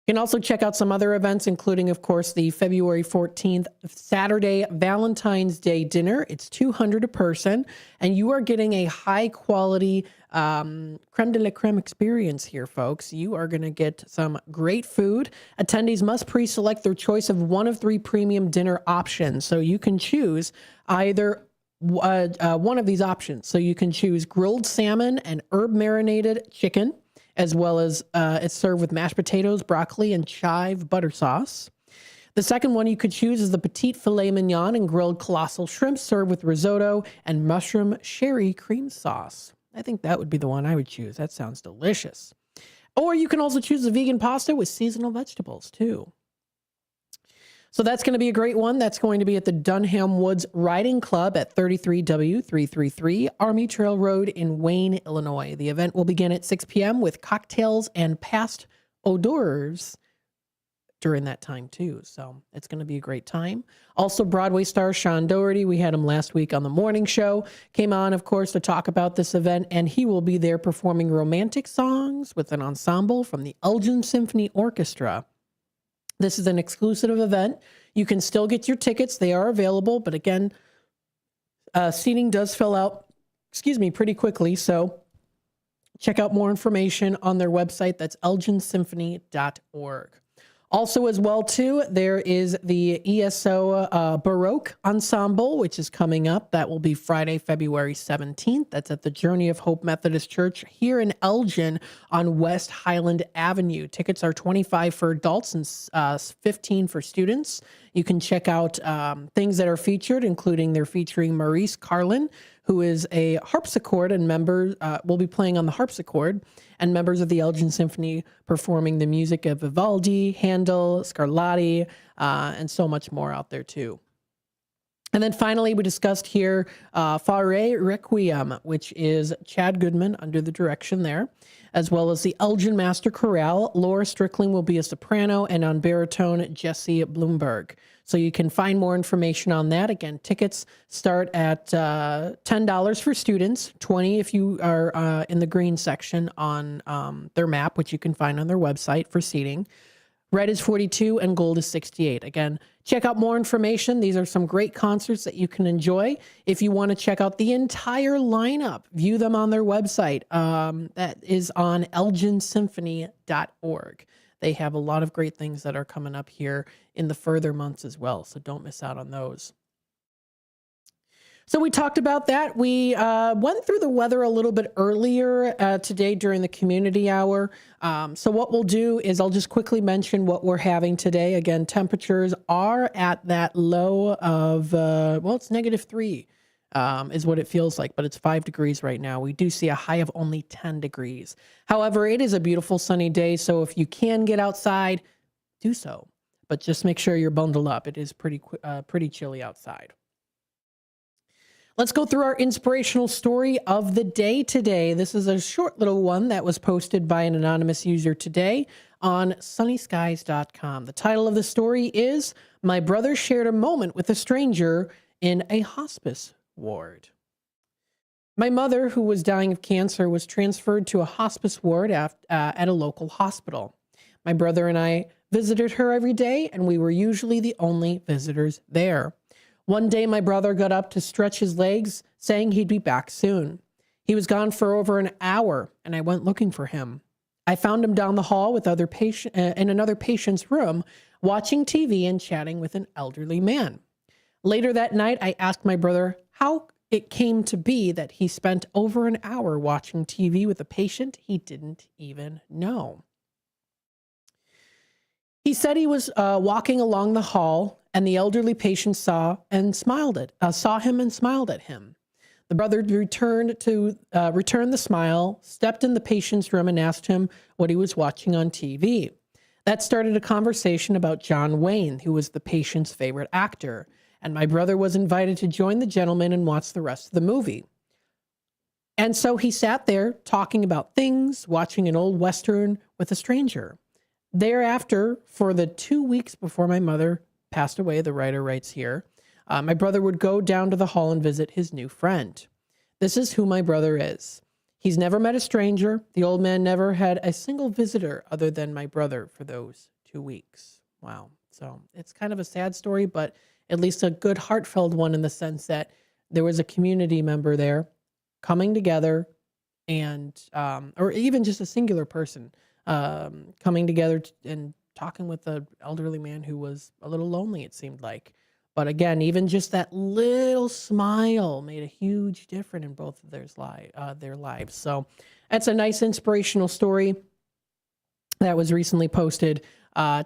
You can also check out some other events, including, of course, the February 14th Saturday Valentine's Day dinner. It's $200 a person, and you are getting a high-quality creme de la creme experience here, folks. You are going to get some great food. Attendees must pre-select their choice of one of 3 premium dinner options, so you can choose either one of these options. So you can choose grilled salmon and herb-marinated chicken, as well as it's served with mashed potatoes, broccoli, and chive butter sauce. The second one you could choose is the petite filet mignon and grilled colossal shrimp served with risotto and mushroom sherry cream sauce. I think that would be the one I would choose. That sounds delicious. Or you can also choose the vegan pasta with seasonal vegetables, too. So that's going to be a great one. That's going to be at the Dunham Woods Riding Club at 33W333 Army Trail Road in Wayne, Illinois. The event will begin at 6 p.m. with cocktails and past hors d'oeuvres during that time, too. So it's going to be a great time. Also, Broadway star Sean Doherty, we had him last week on the morning show, came on, of course, to talk about this event, and he will be there performing romantic songs with an ensemble from the Elgin Symphony Orchestra. This is an exclusive event. You can still get your tickets. They are available, but again, seating does fill out, pretty quickly. So check out more information on their website. That's elginsymphony.org. Also, as well, too, there is the ESO Baroque Ensemble, which is coming up. That will be Friday, February 17th. That's at the Journey of Hope Methodist Church here in Elgin on West Highland Avenue. Tickets are $25 for adults and $15 for students. You can check out things that are featured, including they're featuring Maurice Carlin, who is a harpsichord and will be playing on the harpsichord, and members of the Elgin Symphony performing the music of Vivaldi, Handel, Scarlatti, and so much more out there too. And then finally, we discussed here Fare Requiem, which is Chad Goodman under the direction there, as well as the Elgin Master Chorale. Laura Strickling will be a soprano, and on baritone, Jesse Bloomberg. So you can find more information on that. Again, tickets start at $10 for students, $20 if you are in the green section on their map, which you can find on their website for seating. Red is $42 and gold is $68. Again, check out more information. These are some great concerts that you can enjoy. If you want to check out the entire lineup, view them on their website. That is on elginsymphony.org. They have a lot of great things that are coming up here in the further months as well, so don't miss out on those. So we talked about that. We went through the weather a little bit earlier today during the community hour. So what we'll do is I'll just quickly mention what we're having today. Again, temperatures are at that low of, it's -3 is what it feels like, but it's 5 degrees right now. We do see a high of only 10 degrees. However, it is a beautiful sunny day, so if you can get outside, do so. But just make sure you're bundled up. It is pretty chilly outside. Let's go through our inspirational story of the day today. This is a short little one that was posted by an anonymous user today on sunnyskies.com. The title of the story is, "My brother shared a moment with a stranger in a hospice ward." My mother, who was dying of cancer, was transferred to a hospice ward at a local hospital. My brother and I visited her every day, and we were usually the only visitors there. One day, my brother got up to stretch his legs, saying he'd be back soon. He was gone for over an hour, and I went looking for him. I found him down the hall with in another patient's room, watching TV and chatting with an elderly man. Later that night, I asked my brother how it came to be that he spent over an hour watching TV with a patient he didn't even know. He said he was walking along the hall, and the elderly patient saw him and smiled at him. The brother returned the smile, stepped in the patient's room, and asked him what he was watching on TV. That started a conversation about John Wayne, who was the patient's favorite actor, and my brother was invited to join the gentleman and watch the rest of the movie. And so he sat there talking about things, watching an old Western with a stranger. Thereafter, for the 2 weeks before my mother passed away, the writer writes here, my brother would go down to the hall and visit his new friend. This is who my brother is. He's never met a stranger. The old man never had a single visitor other than my brother for those 2 weeks. Wow. So it's kind of a sad story, but at least a good heartfelt one in the sense that there was a community member there coming together and, or even just a singular person coming together and talking with the elderly man who was a little lonely, it seemed like. But again, even just that little smile made a huge difference in both of their lives. So that's a nice inspirational story that was recently posted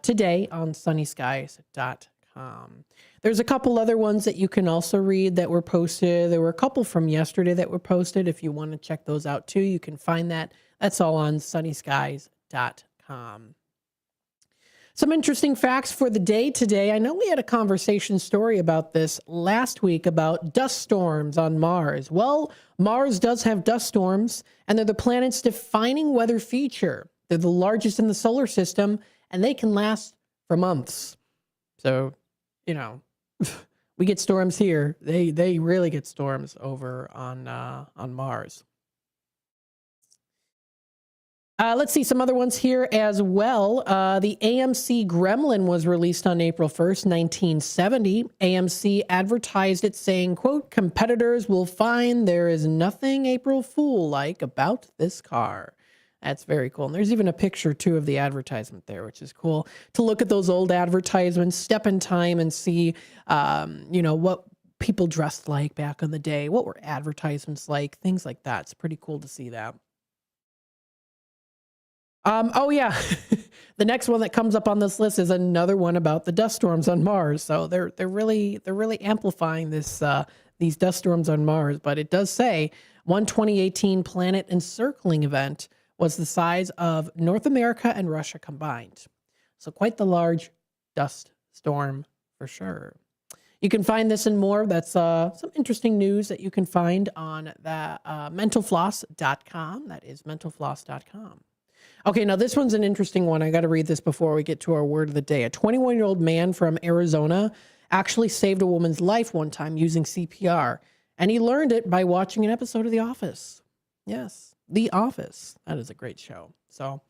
today on sunnyskies.com. There's a couple other ones that you can also read that were posted. There were a couple from yesterday that were posted. If you want to check those out too, you can find that. That's all on sunnyskies.com. Some interesting facts for the day today. I know we had a conversation story about this last week about dust storms on Mars. Well, Mars does have dust storms, and they're the planet's defining weather feature. They're the largest in the solar system, and they can last for months. So, you know, we get storms here. They really get storms over on Mars. Let's see some other ones here as well. The AMC Gremlin was released on April 1st, 1970. AMC advertised it saying, quote, competitors will find there is nothing April Fool-like about this car. That's very cool. And there's even a picture, too, of the advertisement there, which is cool. To look at those old advertisements, step in time and see, what people dressed like back in the day. What were advertisements like? Things like that. It's pretty cool to see that. The next one that comes up on this list is another one about the dust storms on Mars. So they're really amplifying these dust storms on Mars. But it does say one 2018 planet encircling event was the size of North America and Russia combined. So quite the large dust storm for sure. You can find this and more. That's some interesting news that you can find on the mentalfloss.com. That is mentalfloss.com. Okay, now this one's an interesting one. I got to read this before we get to our word of the day. A 21-year-old man from Arizona actually saved a woman's life one time using CPR, and he learned it by watching an episode of The Office. Yes, The Office. That is a great show. So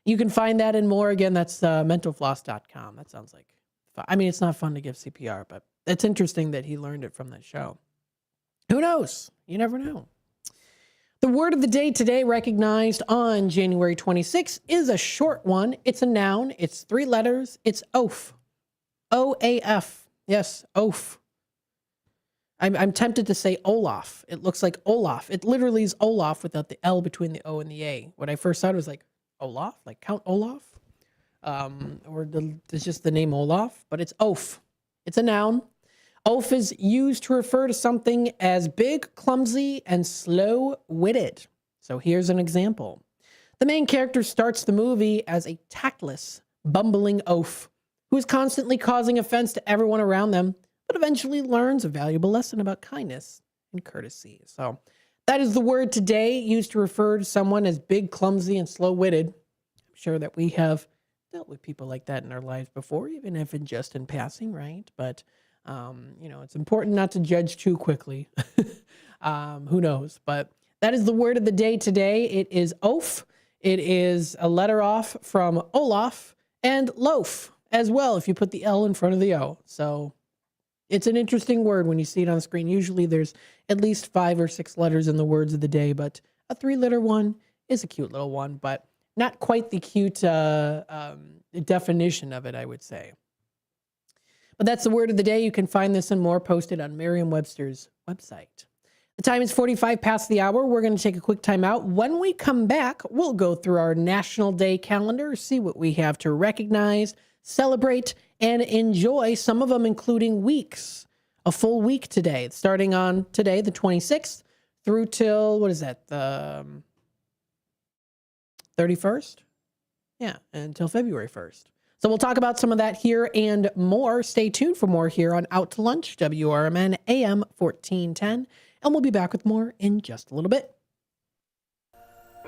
you can find that and more. Again, that's mentalfloss.com. That sounds like fun. I mean, it's not fun to give CPR, but it's interesting that he learned it from that show. Who knows? You never know. The word of the day today, recognized on January 26th, is a short one. It's a noun. It's 3 letters. It's oaf. O-A-F. Yes, oaf. I'm tempted to say Olaf. It looks like Olaf. It literally is Olaf without the L between the O and the A. When I first saw it, I was like, Olaf? Like Count Olaf? It's just the name Olaf, but it's oaf. It's a noun. Oaf is used to refer to something as big, clumsy, and slow-witted. So here's an example. The main character starts the movie as a tactless, bumbling oaf who is constantly causing offense to everyone around them, but eventually learns a valuable lesson about kindness and courtesy. So that is the word today, used to refer to someone as big, clumsy, and slow-witted. I'm sure that we have dealt with people like that in our lives before, even if just in passing, right? But it's important not to judge too quickly. Who knows? But that is the word of the day today. It is oaf. It is a letter off from Olaf. And loaf as well, if you put the L in front of the O. So it's an interesting word when you see it on the screen. Usually there's at least 5 or 6 letters in the words of the day, but a 3-letter one is a cute little one, but not quite the cute definition of it, I would say. But that's the word of the day. You can find this and more posted on Merriam-Webster's website. The time is 45 past the hour. We're going to take a quick time out. When we come back, we'll go through our National Day calendar, see what we have to recognize, celebrate, and enjoy, some of them including weeks. A full week today, starting on today, the 26th, through till, what is that, the 31st? Yeah, until February 1st. So we'll talk about some of that here and more. Stay tuned for more here on Out to Lunch, WRMN AM 1410. And we'll be back with more in just a little bit.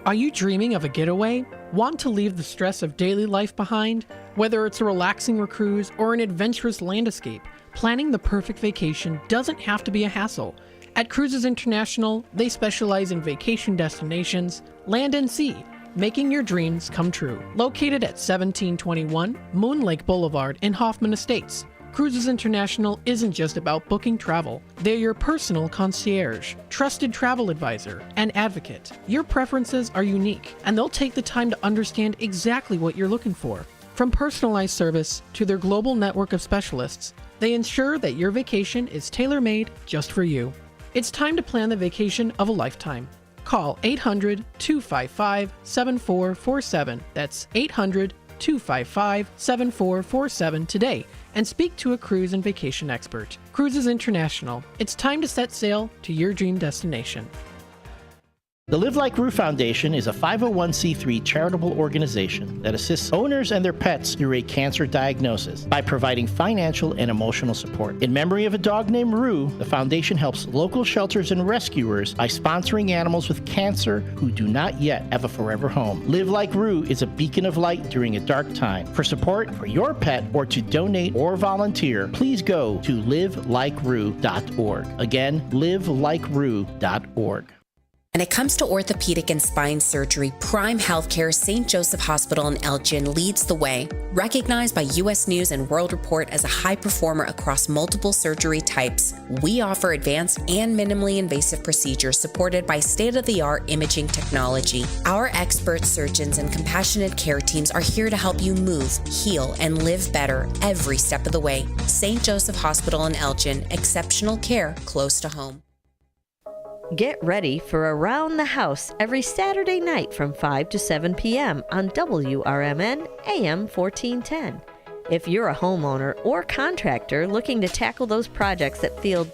Are you dreaming of a getaway? Want to leave the stress of daily life behind? Whether it's a relaxing cruise or an adventurous land escape, planning the perfect vacation doesn't have to be a hassle. At Cruises International, they specialize in vacation destinations, land and sea, making your dreams come true. Located at 1721 Moon Lake Boulevard in Hoffman Estates, Cruises International isn't just about booking travel. They're your personal concierge, trusted travel advisor, and advocate. Your preferences are unique, and they'll take the time to understand exactly what you're looking for. From personalized service to their global network of specialists, they ensure that your vacation is tailor-made just for you. It's time to plan the vacation of a lifetime. Call 800-255-7447. That's 800-255-7447 today and speak to a cruise and vacation expert. Cruises International. It's time to set sail to your dream destination. The Live Like Rue Foundation is a 501c3 charitable organization that assists owners and their pets through a cancer diagnosis by providing financial and emotional support. In memory of a dog named Rue, the foundation helps local shelters and rescuers by sponsoring animals with cancer who do not yet have a forever home. Live Like Rue is a beacon of light during a dark time. For support for your pet or to donate or volunteer, please go to livelikeRue.org. Again, livelikeRue.org. When it comes to orthopedic and spine surgery, Prime Healthcare St. Joseph Hospital in Elgin leads the way. Recognized by U.S. News and World Report as a high performer across multiple surgery types, we offer advanced and minimally invasive procedures supported by state-of-the-art imaging technology. Our expert surgeons and compassionate care teams are here to help you move, heal, and live better every step of the way. St. Joseph Hospital in Elgin, exceptional care close to home. Get ready for Around the House every Saturday night from 5 to 7 p.m. on WRMN AM 1410. If you're a homeowner or contractor looking to tackle those projects that feel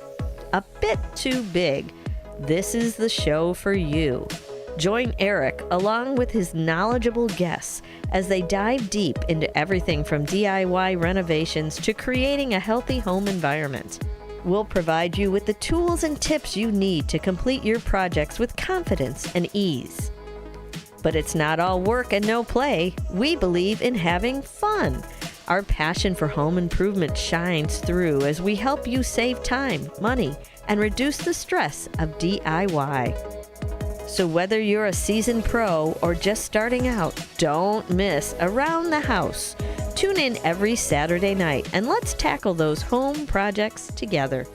a bit too big, this is the show for you. Join Eric along with his knowledgeable guests as they dive deep into everything from DIY renovations to creating a healthy home environment. We'll provide you with the tools and tips you need to complete your projects with confidence and ease. But it's not all work and no play. We believe in having fun. Our passion for home improvement shines through as we help you save time, money, and reduce the stress of DIY. So whether you're a seasoned pro or just starting out, don't miss Around the House. Tune in every Saturday night and let's tackle those home projects together.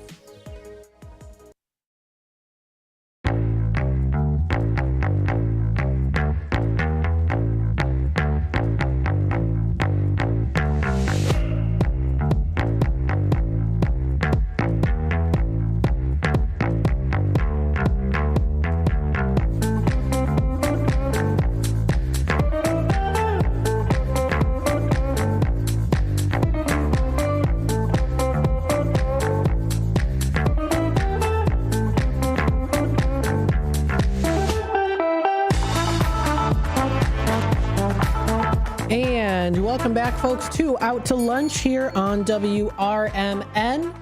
Welcome back, folks, to Out to Lunch here on WRMN,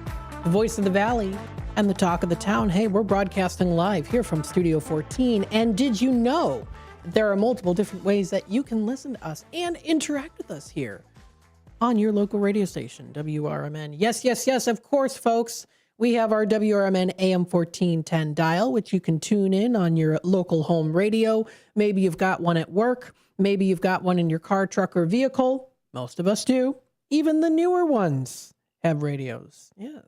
the voice of the Valley and the talk of the town. Hey, we're broadcasting live here from Studio 14. And did you know that there are multiple different ways that you can listen to us and interact with us here on your local radio station, WRMN? Yes, yes, yes, of course, folks. We have our WRMN AM 1410 dial, which you can tune in on your local home radio. Maybe you've got one at work. Maybe you've got one in your car, truck, or vehicle. Most of us do. Even the newer ones have radios. Yes.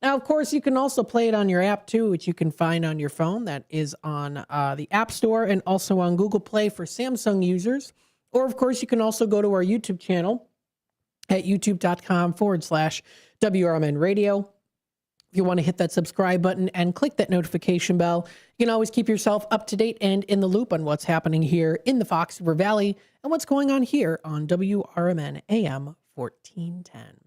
Now, of course, you can also play it on your app too, which you can find on your phone. That is on the App Store and also on Google Play for Samsung users. Or, of course, you can also go to our YouTube channel at youtube.com/WRMN radio. If you want to hit that subscribe button and click that notification bell, you can always keep yourself up to date and in the loop on what's happening here in the Fox River Valley and what's going on here on WRMN AM 1410.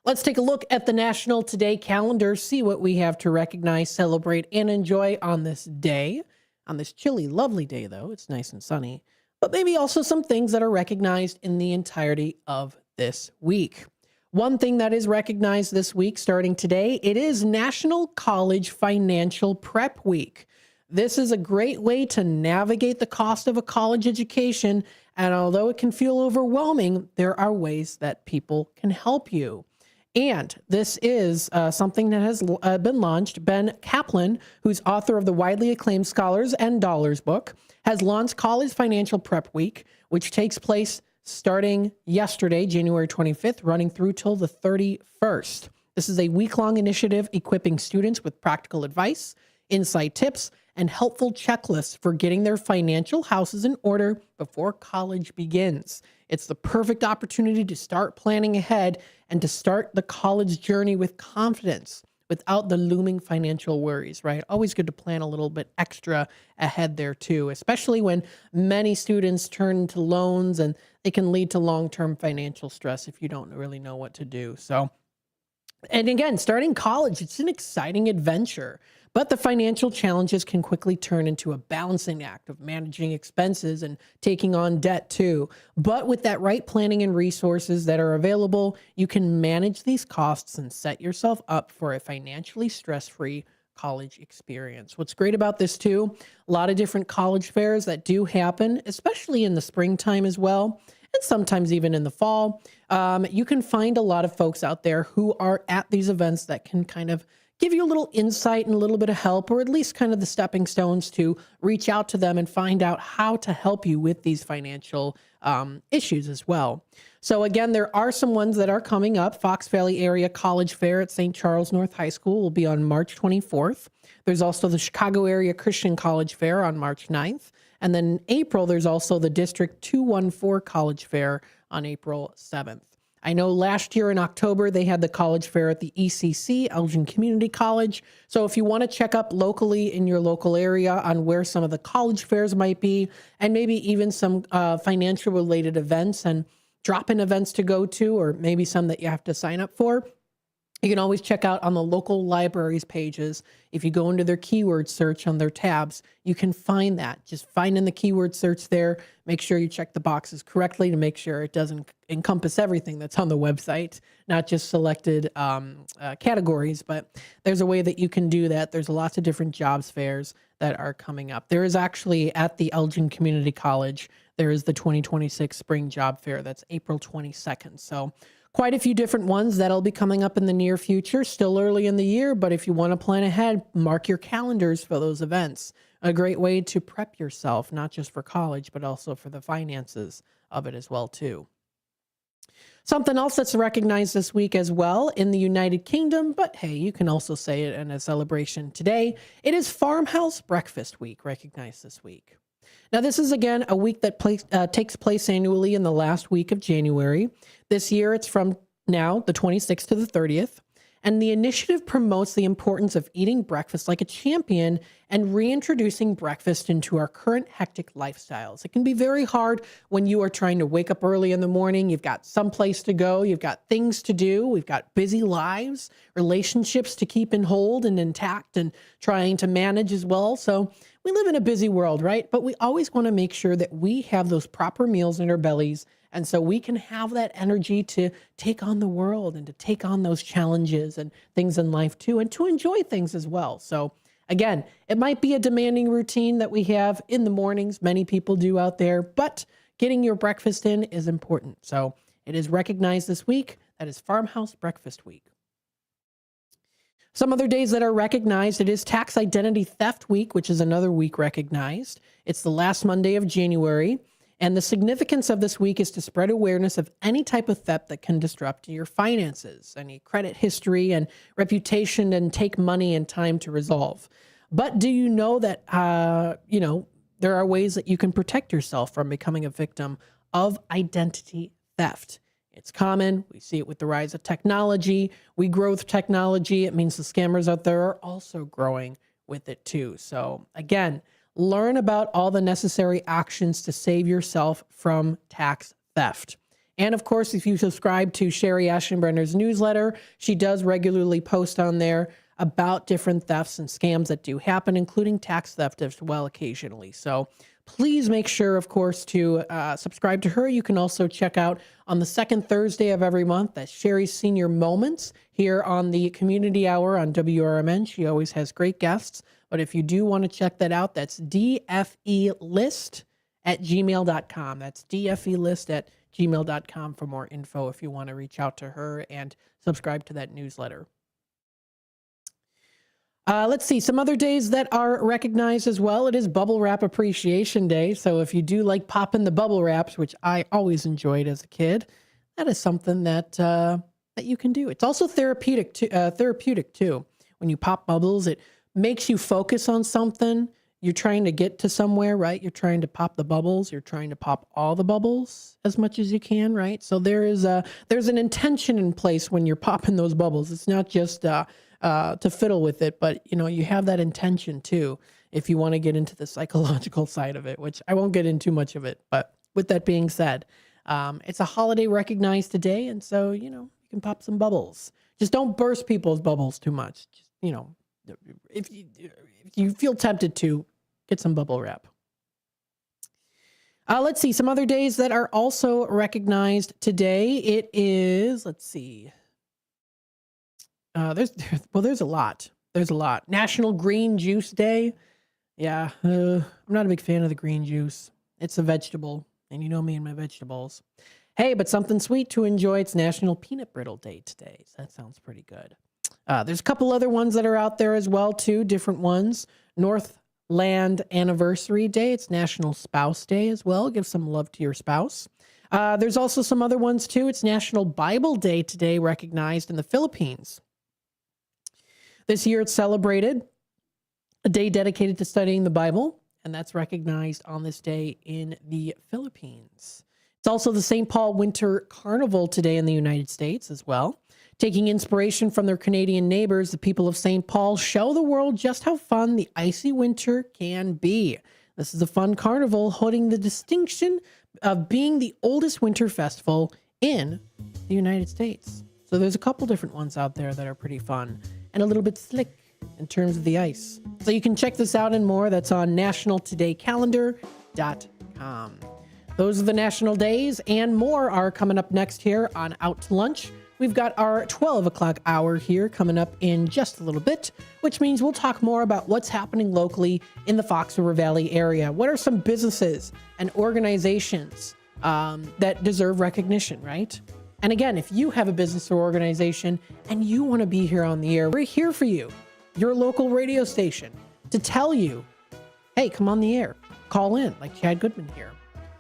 Let's take a look at the National Today calendar, see what we have to recognize, celebrate, and enjoy on this day. On this chilly, lovely day, though, it's nice and sunny, but maybe also some things that are recognized in the entirety of this week. One thing that is recognized this week, starting today, it is National College Financial Prep Week. This is a great way to navigate the cost of a college education, and although it can feel overwhelming, there are ways that people can help you. And this is something that has been launched. Ben Kaplan, who's author of the widely acclaimed Scholars and Dollars book, has launched College Financial Prep Week, which takes place starting yesterday, January 25th, running through till the 31st. This is a week-long initiative equipping students with practical advice, insight tips, and helpful checklists for getting their financial houses in order before college begins. It's the perfect opportunity to start planning ahead and to start the college journey with confidence without the looming financial worries, right? Always good to plan a little bit extra ahead there too, especially when many students turn to loans and it can lead to long-term financial stress if you don't really know what to do. So, and again, starting college, it's an exciting adventure, but the financial challenges can quickly turn into a balancing act of managing expenses and taking on debt too. But with that right planning and resources that are available, you can manage these costs and set yourself up for a financially stress-free college experience. What's great about this too, a lot of different college fairs that do happen, especially in the springtime as well, and sometimes even in the fall. You can find a lot of folks out there who are at these events that can kind of give you a little insight and a little bit of help, or at least kind of the stepping stones to reach out to them and find out how to help you with these financial issues as well. So again, there are some ones that are coming up. Fox Valley Area College Fair at St. Charles North High School will be on March 24th. There's also the Chicago Area Christian College Fair on March 9th. And then in April, there's also the District 214 College Fair on April 7th. I know last year in October, they had the college fair at the ECC, Elgin Community College. So if you want to check up locally in your local area on where some of the college fairs might be, and maybe even some financial related events and drop-in events to go to, or maybe some that you have to sign up for, you can always check out on the local libraries pages. If you go into their keyword search on their tabs, you can find that. Just find in the keyword search there. Make sure you check the boxes correctly to make sure it doesn't encompass everything that's on the website, not just selected categories, but there's a way that you can do that. There's lots of different jobs fairs that are coming up. There is actually at the Elgin Community College, there is the 2026 Spring Job Fair. That's April 22nd. So quite a few different ones that'll be coming up in the near future, still early in the year, but if you want to plan ahead, mark your calendars for those events. A great way to prep yourself, not just for college, but also for the finances of it as well, too. Something else that's recognized this week as well in the United Kingdom, but hey, you can also say it in a celebration today. It is Farmhouse Breakfast Week, recognized this week. Now, this is, again, a week that takes place annually in the last week of January. This year, it's from now, the 26th to the 30th. And the initiative promotes the importance of eating breakfast like a champion and reintroducing breakfast into our current hectic lifestyles. It can be very hard when you are trying to wake up early in the morning. You've got someplace to go. You've got things to do. We've got busy lives, relationships to keep in hold and intact and trying to manage as well. So we live in a busy world, right? But we always want to make sure that we have those proper meals in our bellies, and so we can have that energy to take on the world and to take on those challenges and things in life too, and to enjoy things as well. So again, it might be a demanding routine that we have in the mornings. Many people do out there, but getting your breakfast in is important. So it is recognized this week. That is Farmhouse Breakfast Week. Some other days that are recognized, it is Tax Identity Theft Week, which is another week recognized. It's the last Monday of January. And the significance of this week is to spread awareness of any type of theft that can disrupt your finances, any credit history and reputation, and take money and time to resolve. But do you know that, there are ways that you can protect yourself from becoming a victim of identity theft? It's common. We see it with the rise of technology. We grow with technology. It means the scammers out there are also growing with it too. So again, learn about all the necessary actions to save yourself from tax theft. And of course, if you subscribe to Sherry Aschenbrenner's newsletter, she does regularly post on there about different thefts and scams that do happen, including tax theft as well occasionally. So please make sure, of course, to subscribe to her. You can also check out on the second Thursday of every month, that's Sherry's Senior Moments here on the Community Hour on WRMN. She always has great guests. But if you do want to check that out, that's dfelist@gmail.com. That's dfelist@gmail.com for more info if you want to reach out to her and subscribe to that newsletter. Let's see, some other days that are recognized as well. It is Bubble Wrap Appreciation Day. So if you do like popping the bubble wraps, which I always enjoyed as a kid, that is something that that you can do. It's also therapeutic too. When you pop bubbles, it makes you focus on something. You're trying to get to somewhere, right? You're trying to pop the bubbles. You're trying to pop all the bubbles as much as you can, right? So there's an intention in place when you're popping those bubbles. It's not just to fiddle with it, but you have that intention too, if you want to get into the psychological side of it, which I won't get into much of it. But with that being said, it's a holiday recognized today. And so, you can pop some bubbles. Just don't burst people's bubbles too much. Just, if you feel tempted to, get some bubble wrap. Let's see, some other days that are also recognized today. It is, let's see. There's a lot. There's a lot. National Green Juice Day. Yeah, I'm not a big fan of the green juice. It's a vegetable, and you know me and my vegetables. Hey, but something sweet to enjoy. It's National Peanut Brittle Day today. So that sounds pretty good. There's a couple other ones that are out there as well, too, different ones. Northland Anniversary Day. It's National Spouse Day as well. Give some love to your spouse. There's also some other ones, too. It's National Bible Day today, recognized in the Philippines. This year it's celebrated, a day dedicated to studying the Bible, and that's recognized on this day in the Philippines. It's also the St. Paul Winter Carnival today in the United States as well. Taking inspiration from their Canadian neighbors, the people of St. Paul show the world just how fun the icy winter can be. This is a fun carnival holding the distinction of being the oldest winter festival in the United States. So there's a couple different ones out there that are pretty fun and a little bit slick in terms of the ice. So you can check this out and more. That's on nationaltoday.calendar.com. Those are the national days, and more are coming up next here on Out to Lunch. We've got our 12 o'clock hour here coming up in just a little bit, which means we'll talk more about what's happening locally in the Fox River Valley area. What are some businesses and organizations that deserve recognition, right? And again, if you have a business or organization and you want to be here on the air, we're here for you, your local radio station, to tell you, hey, come on the air, call in, like Chad Goodman here.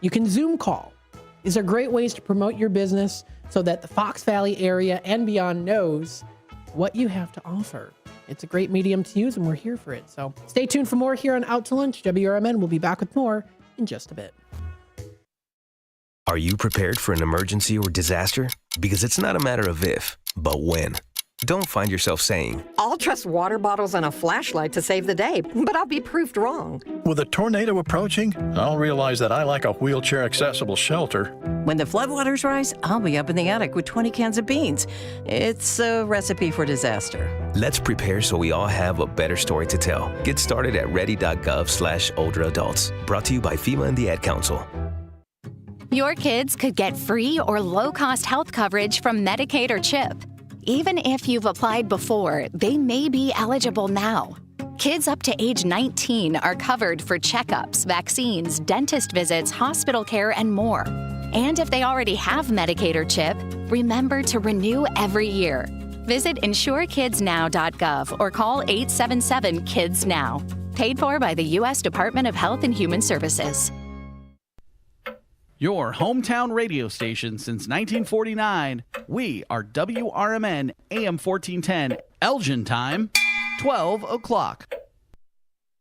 You can Zoom call. These are great ways to promote your business so that the Fox Valley area and beyond knows what you have to offer. It's a great medium to use, and we're here for it. So stay tuned for more here on Out to Lunch. WRMN will be back with more in just a bit. Are you prepared for an emergency or disaster? Because it's not a matter of if, but when. Don't find yourself saying, I'll trust water bottles and a flashlight to save the day, but I'll be proved wrong. With a tornado approaching, I'll realize that I like a wheelchair-accessible shelter. When the floodwaters rise, I'll be up in the attic with 20 cans of beans. It's a recipe for disaster. Let's prepare so we all have a better story to tell. Get started at ready.gov/older adults. Brought to you by FEMA and the Ad Council. Your kids could get free or low-cost health coverage from Medicaid or CHIP. Even if you've applied before, they may be eligible now. Kids up to age 19 are covered for checkups, vaccines, dentist visits, hospital care, and more. And if they already have Medicaid or CHIP, remember to renew every year. Visit insurekidsnow.gov or call 877-KIDS-NOW. Paid for by the U.S. Department of Health and Human Services. Your hometown radio station since 1949. We are WRMN AM 1410, Elgin time, 12 o'clock.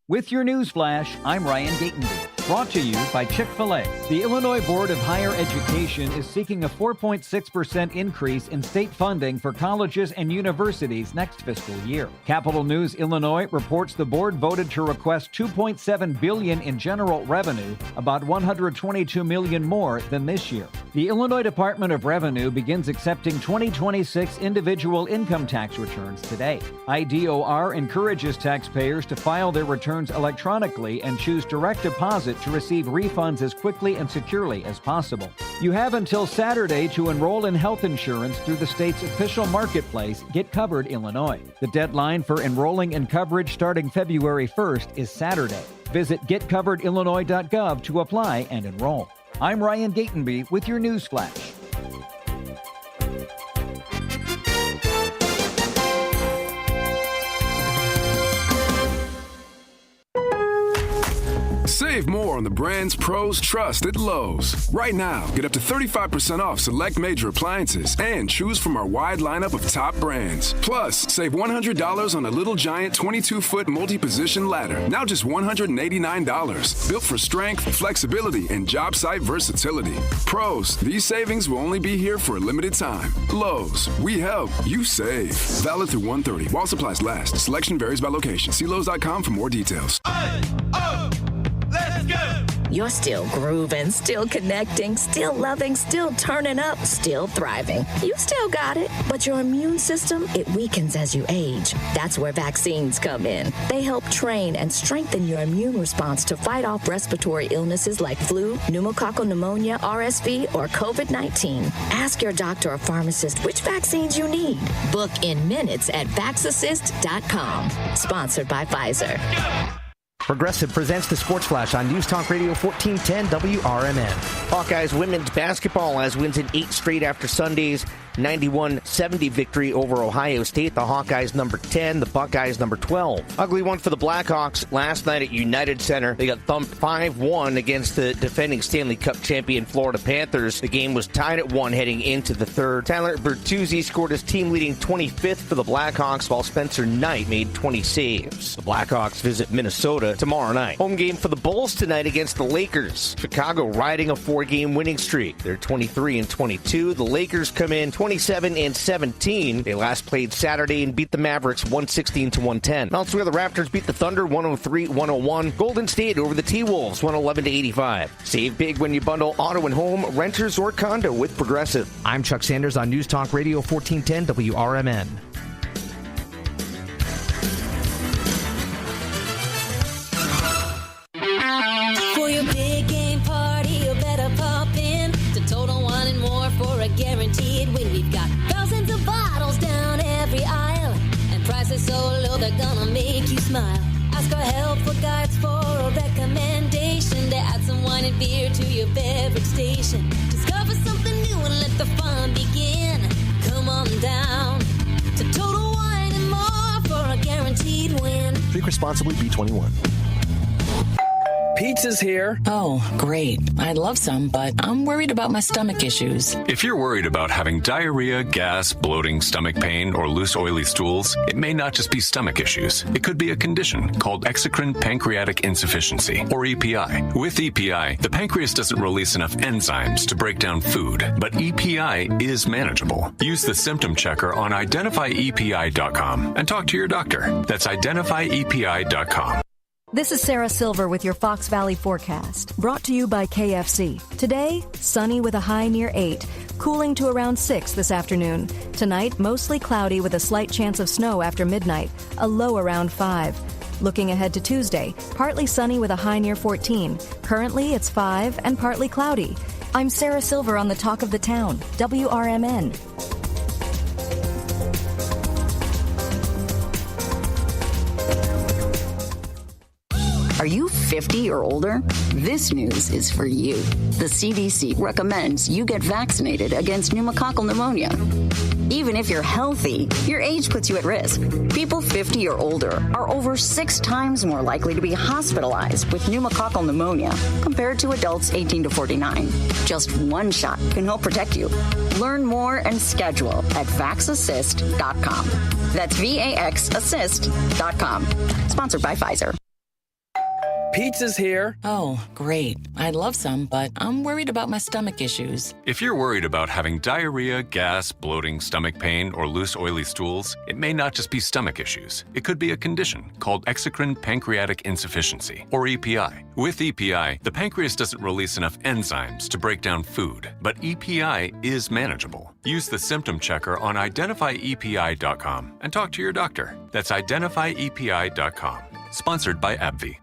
With your news flash, I'm Ryan Gatenby. Brought to you by Chick-fil-A. The Illinois Board of Higher Education is seeking a 4.6% increase in state funding for colleges and universities next fiscal year. Capital News Illinois reports the board voted to request $2.7 billion in general revenue, about $122 million more than this year. The Illinois Department of Revenue begins accepting 2026 individual income tax returns today. IDOR encourages taxpayers to file their returns electronically and choose direct deposit to receive refunds as quickly and securely as possible. You have until Saturday to enroll in health insurance through the state's official marketplace, Get Covered Illinois. The deadline for enrolling in coverage starting February 1st is Saturday. Visit getcoveredillinois.gov to apply and enroll. I'm Ryan Gatenby with your news flash. Save more on the brands pros trust at Lowe's. Right now, get up to 35% off select major appliances and choose from our wide lineup of top brands. Plus, save $100 on a Little Giant 22-foot multi-position ladder, now just $189. Built for strength, flexibility, and job site versatility. Pros, these savings will only be here for a limited time. Lowe's, we help, you save. Valid through 1/30 while supplies last. Selection varies by location. See Lowe's.com for more details. Let's go! You're still grooving, still connecting, still loving, still turning up, still thriving. You still got it, but your immune system, it weakens as you age. That's where vaccines come in. They help train and strengthen your immune response to fight off respiratory illnesses like flu, pneumococcal pneumonia, RSV, or COVID-19. Ask your doctor or pharmacist which vaccines you need. Book in minutes at vaxassist.com. Sponsored by Pfizer. Progressive presents the Sports Flash on News Talk Radio 1410 WRMN. Hawkeyes women's basketball has wins in 8 straight after Sunday's 91-70 victory over Ohio State. The Hawkeyes number 10, the Buckeyes number 12. Ugly one for the Blackhawks last night at United Center. They got thumped 5-1 against the defending Stanley Cup champion Florida Panthers. The game was tied at 1 heading into the third. Tyler Bertuzzi scored his team-leading 25th for the Blackhawks, while Spencer Knight made 20 saves. The Blackhawks visit Minnesota tomorrow night. Home game for the Bulls tonight against the Lakers. Chicago riding a 4-game winning streak. They're 23-22. The Lakers come in 27-17. They last played Saturday and beat the Mavericks 116-110. Elsewhere, the Raptors beat the Thunder 103-101. Golden State over the T-Wolves 111-85. Save big when you bundle auto and home, renters, or condo with Progressive. I'm Chuck Sanders on News Talk Radio 1410 WRMN. For your big game party, you better pop in to Total Wine and More for a guaranteed win. We've got thousands of bottles down every aisle, and prices so low they're gonna make you smile. Ask our helpful guides for a recommendation to add some wine and beer to your beverage station. Discover something new and let the fun begin. Come on down to Total Wine and More for a guaranteed win. Drink responsibly, B21. Pizza's here. Oh, great. I'd love some, but I'm worried about my stomach issues. If you're worried about having diarrhea, gas, bloating, stomach pain, or loose oily stools, it may not just be stomach issues. It could be a condition called exocrine pancreatic insufficiency, or EPI. With EPI, the pancreas doesn't release enough enzymes to break down food, but EPI is manageable. Use the symptom checker on identifyepi.com and talk to your doctor. That's identifyepi.com. This is Sarah Silver with your Fox Valley forecast, brought to you by KFC. Today, sunny with a high near 8, cooling to around 6 this afternoon. Tonight, mostly cloudy with a slight chance of snow after midnight, a low around 5. Looking ahead to Tuesday, partly sunny with a high near 14. Currently, it's 5 and partly cloudy. I'm Sarah Silver on the Talk of the Town, WRMN. Are you 50 or older? This news is for you. The CDC recommends you get vaccinated against pneumococcal pneumonia. Even if you're healthy, your age puts you at risk. People 50 or older are over 6 times more likely to be hospitalized with pneumococcal pneumonia compared to adults 18 to 49. Just one shot can help protect you. Learn more and schedule at vaxassist.com. That's VAXassist.com. Sponsored by Pfizer. Pizza's here. Oh, great. I'd love some, but I'm worried about my stomach issues. If you're worried about having diarrhea, gas, bloating, stomach pain, or loose, oily stools, it may not just be stomach issues. It could be a condition called exocrine pancreatic insufficiency, or EPI. With EPI, the pancreas doesn't release enough enzymes to break down food, but EPI is manageable. Use the symptom checker on identifyepi.com and talk to your doctor. That's identifyepi.com. Sponsored by AbbVie.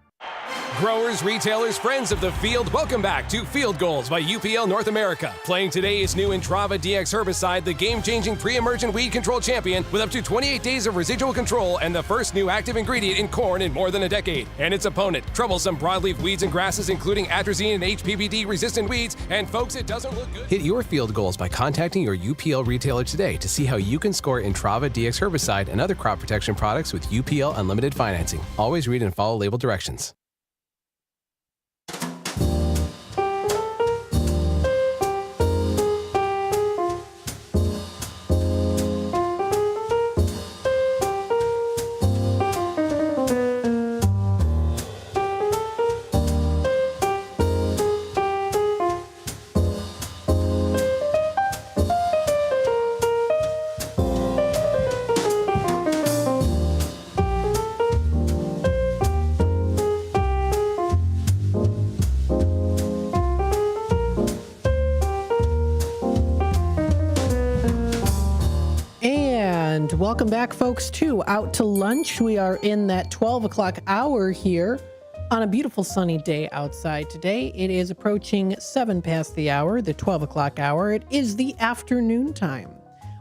Growers, retailers, friends of the field, welcome back to Field Goals by UPL North America. Playing today is new Intrava DX herbicide, the game-changing pre-emergent weed control champion with up to 28 days of residual control and the first new active ingredient in corn in more than a decade. And its opponent, troublesome broadleaf weeds and grasses including atrazine and HPPD-resistant weeds. And folks, it doesn't look good. Hit your field goals by contacting your UPL retailer today to see how you can score Intrava DX herbicide and other crop protection products with UPL Unlimited Financing. Always read and follow label directions. Welcome back, folks, to Out to Lunch. We are in that 12 o'clock hour here on a beautiful sunny day outside today. It is approaching 7 past the hour, the 12 o'clock hour. It is the afternoon time.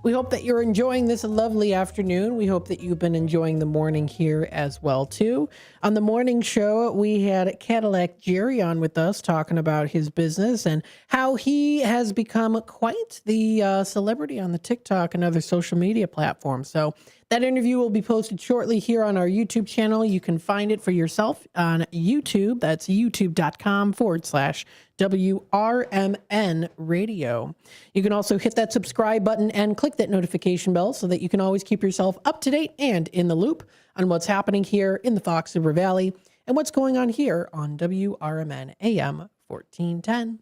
We hope that you're enjoying this lovely afternoon. We hope that you've been enjoying the morning here as well, too. On the morning show, we had Cadillac Jerry on with us talking about his business and how he has become quite the celebrity on the TikTok and other social media platforms. So that interview will be posted shortly here on our YouTube channel. You can find it for yourself on YouTube. That's youtube.com/WRMN radio. You can also hit that subscribe button and click that notification bell so that you can always keep yourself up to date and in the loop on what's happening here in the Fox River Valley and what's going on here on WRMN AM 1410.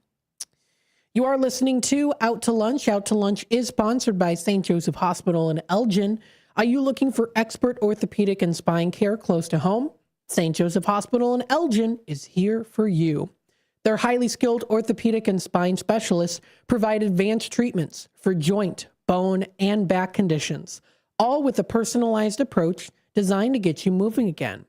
You are listening to Out to Lunch. Out to Lunch is sponsored by St. Joseph Hospital in Elgin. Are you looking for expert orthopedic and spine care close to home? St. Joseph Hospital in Elgin is here for you. Their highly skilled orthopedic and spine specialists provide advanced treatments for joint, bone, and back conditions, all with a personalized approach designed to get you moving again.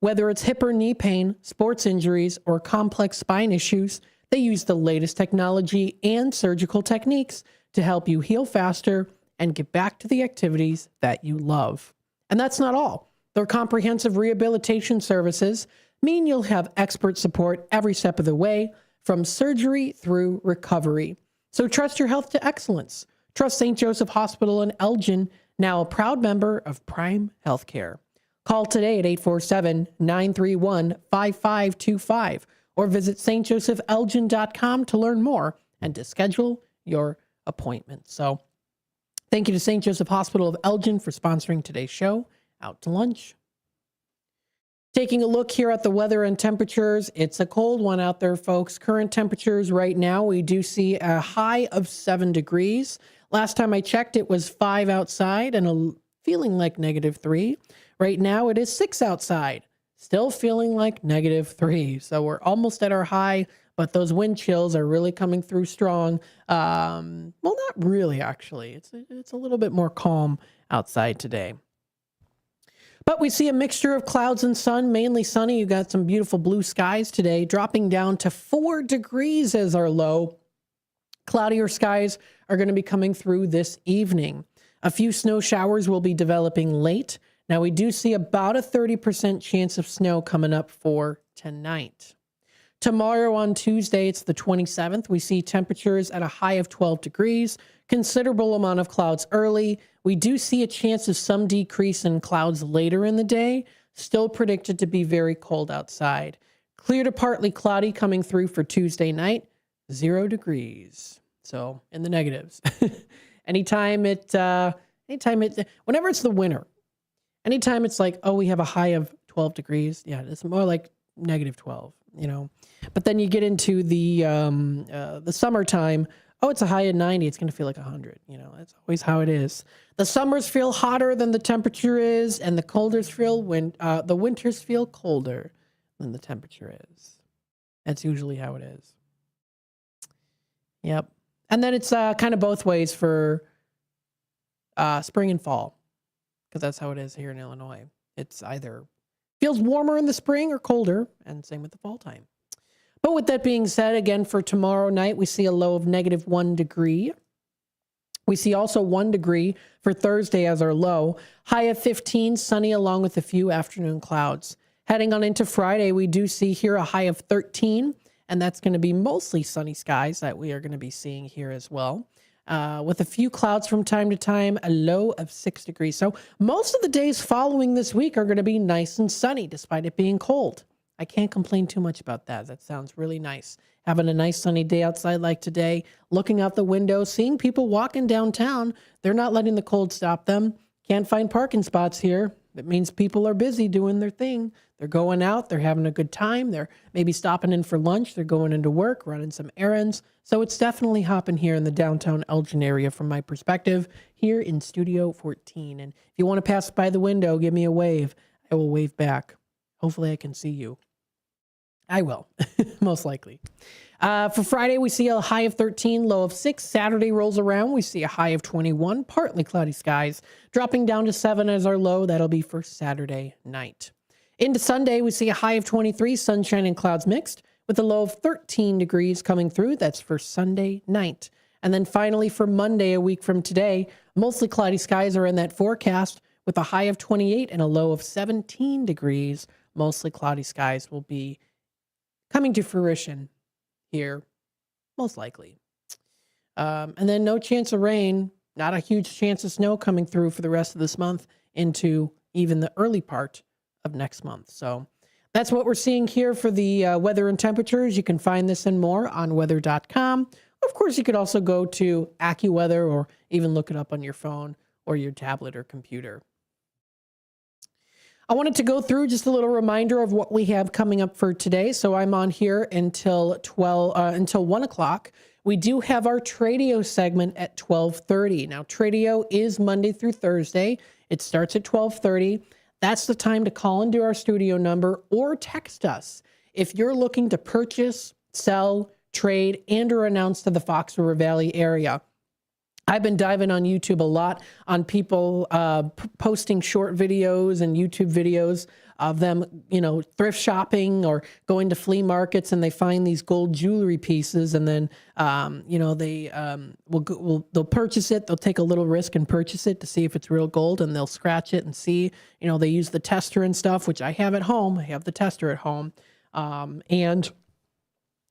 Whether it's hip or knee pain, sports injuries, or complex spine issues, they use the latest technology and surgical techniques to help you heal faster and get back to the activities that you love. And that's not all. Their comprehensive rehabilitation services mean you'll have expert support every step of the way, from surgery through recovery. So trust your health to excellence. Trust St. Joseph Hospital in Elgin, now a proud member of Prime Healthcare. Call today at 847-931-5525 or visit stjosephelgin.com to learn more and to schedule your appointment. So thank you to St. Joseph Hospital of Elgin for sponsoring today's show, Out to Lunch. Taking a look here at the weather and temperatures, it's a cold one out there, folks. Current temperatures right now, we do see a high of 7 degrees. Last time I checked, it was 5 outside and feeling like -3. Right now, it is 6 outside, still feeling like -3. So we're almost at our high, but those wind chills are really coming through strong. Well, not really, actually. It's a little bit more calm outside today. But we see a mixture of clouds and sun, mainly sunny. You got some beautiful blue skies today, dropping down to 4 degrees as our low. Cloudier skies are going to be coming through this evening. A few snow showers will be developing late. Now, we do see about a 30% chance of snow coming up for tonight. Tomorrow on Tuesday, it's the 27th. We see temperatures at a high of 12 degrees, considerable amount of clouds early. We do see a chance of some decrease in clouds later in the day, still predicted to be very cold outside. Clear to partly cloudy coming through for Tuesday night, 0 degrees. So in the negatives. Whenever it's the winter, anytime it's like, oh, we have a high of 12 degrees. Yeah, it's more like negative 12, But then you get into the summertime. Oh, it's a high of 90. It's going to feel like 100. That's always how it is. The summers feel hotter than the temperature is, and the winters feel colder than the temperature is. That's usually how it is. Yep. And then it's kind of both ways for spring and fall, because that's how it is here in Illinois. It's either feels warmer in the spring or colder, and same with the fall time. But with that being said, again, for tomorrow night, we see a low of -1 degree. We see also 1 degree for Thursday as our low. High of 15, sunny along with a few afternoon clouds. Heading on into Friday, we do see here a high of 13, and that's going to be mostly sunny skies that we are going to be seeing here as well. With a few clouds from time to time, a low of 6 degrees. So most of the days following this week are going to be nice and sunny, despite it being cold. I can't complain too much about that. That sounds really nice. Having a nice sunny day outside like today, looking out the window, seeing people walking downtown. They're not letting the cold stop them. Can't find parking spots here. That means people are busy doing their thing. They're going out. They're having a good time. They're maybe stopping in for lunch. They're going into work, running some errands. So it's definitely hopping here in the downtown Elgin area from my perspective here in Studio 14. And if you want to pass by the window, give me a wave. I will wave back. Hopefully I can see you. I will, most likely. For Friday, we see a high of 13, low of 6. Saturday rolls around. We see a high of 21, partly cloudy skies, dropping down to 7 as our low. That'll be for Saturday night. Into Sunday, we see a high of 23, sunshine and clouds mixed, with a low of 13 degrees coming through. That's for Sunday night. And then finally for Monday, a week from today, mostly cloudy skies are in that forecast, with a high of 28 and a low of 17 degrees. Mostly cloudy skies will be coming to fruition here, most likely. And then no chance of rain, not a huge chance of snow coming through for the rest of this month into even the early part of next month. So that's what we're seeing here for the weather and temperatures. You can find this and more on weather.com. Of course, you could also go to AccuWeather or even look it up on your phone or your tablet or computer. I wanted to go through just a little reminder of what we have coming up for today. So I'm on here until 1 o'clock. We do have our Tradio segment at 12:30. Now, Tradio is Monday through Thursday. It starts at 12:30. That's the time to call into our studio number or text us. If you're looking to purchase, sell, trade, and or announce to the Fox River Valley area. I've been diving on YouTube a lot on people posting short videos and YouTube videos of them, thrift shopping or going to flea markets, and they find these gold jewelry pieces, and then, they'll purchase it. They'll take a little risk and purchase it to see if it's real gold, and they'll scratch it and see. They use the tester and stuff, which I have at home. I have the tester at home,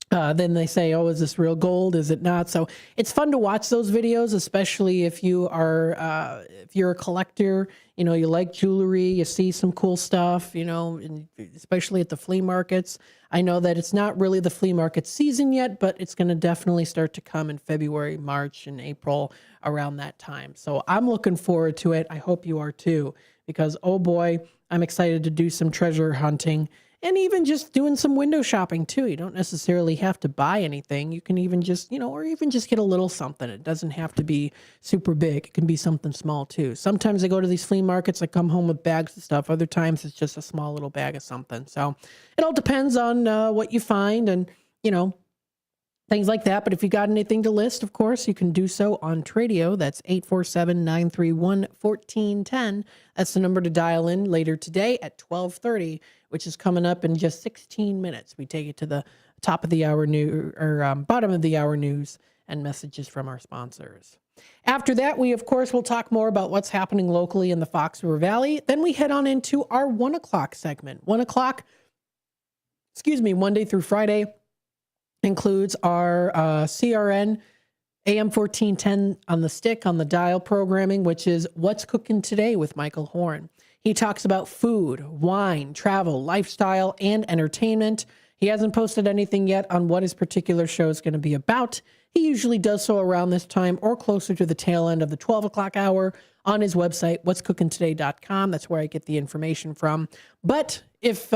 then they say, oh, is this real gold? Is it not? So it's fun to watch those videos, especially if you're a collector, you like jewelry, you see some cool stuff, and especially at the flea markets. I know that it's not really the flea market season yet, but it's going to definitely start to come in February, March, and April around that time. So I'm looking forward to it. I hope you are too, because, oh boy, I'm excited to do some treasure hunting. And even just doing some window shopping too. You don't necessarily have to buy anything. You can even just, or even just get a little something. It doesn't have to be super big. It can be something small too. Sometimes I go to these flea markets, I come home with bags of stuff. Other times it's just a small little bag of something. So it all depends on what you find and, things like that. But if you got anything to list, of course, you can do so on Tradio. That's 847-931-1410. That's the number to dial in later today at 12:30, which is coming up in just 16 minutes. We take it to the top of the hour news or bottom of the hour news and messages from our sponsors. After that, we, of course, will talk more about what's happening locally in the Fox River Valley. Then we head on into our 1 o'clock segment. 1 o'clock, Monday through Friday includes our CRN AM 1410 on the stick, on the dial programming, which is What's Cooking Today with Michael Horn. He talks about food, wine, travel, lifestyle, and entertainment. He hasn't posted anything yet on what his particular show is going to be about. He usually does so around this time or closer to the tail end of the 12 o'clock hour on his website, what'scookingtoday.com. That's where I get the information from. But if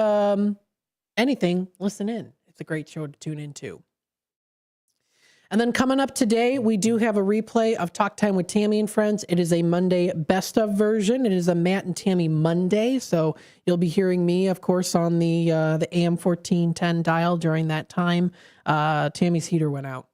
anything, listen in. It's a great show to tune into. And then coming up today, we do have a replay of Talk Time with Tammy and Friends. It is a Monday best of version. It is a Matt and Tammy Monday. So you'll be hearing me, of course, on the AM 1410 dial during that time. Tammy's heater went out.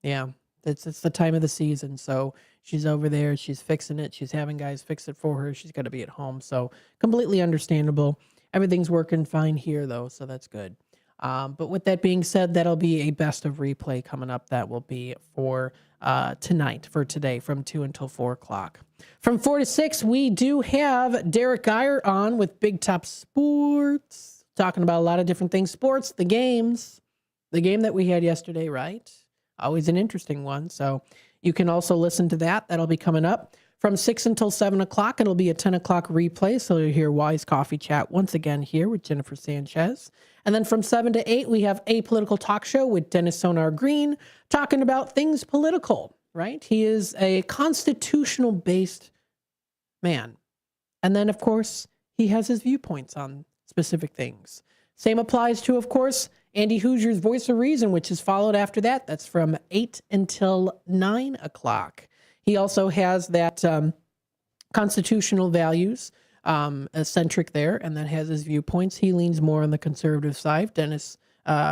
Yeah, it's the time of the season. So she's over there. She's fixing it. She's having guys fix it for her. She's got to be at home. So completely understandable. Everything's working fine here, though. So that's good. But with that being said, that'll be a best of replay coming up. That will be for today, from 2 until 4 o'clock. From 4 to 6, we do have Derek Geyer on with Big Top Sports, talking about a lot of different things. Sports, the games, the game that we had yesterday, right? Always an interesting one. So you can also listen to that. That'll be coming up. From 6 until 7 o'clock, it'll be a 10 o'clock replay. So you'll hear Wise Coffee Chat once again here with Jennifer Sanchez. And then from 7 to 8, we have a political talk show with Dennis Sonar Green talking about things political, right? He is a constitutional-based man. And then, of course, he has his viewpoints on specific things. Same applies to, of course, Andy Hoosier's Voice of Reason, which is followed after that. That's from 8 until 9 o'clock. He also has that constitutional values centric there, and that has his viewpoints. He leans more on the conservative side. Dennis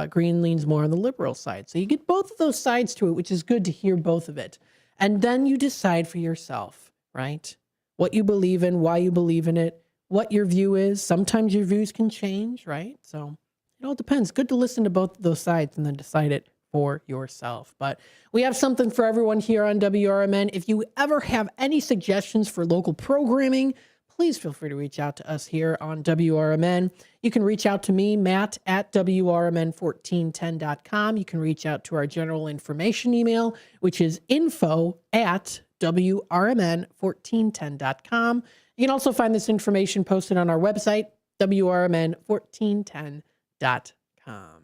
Green leans more on the liberal side. So you get both of those sides to it, which is good to hear both of it. And then you decide for yourself, right? What you believe in, why you believe in it, what your view is. Sometimes your views can change, right? So it all depends. Good to listen to both of those sides and then decide it for yourself. But we have something for everyone here on WRMN. If you ever have any suggestions for local programming, please feel free to reach out to us here on WRMN. You can reach out to me, Matt, at WRMN1410.com. You can reach out to our general information email, which is info@WRMN1410.com. You can also find this information posted on our website, WRMN1410.com.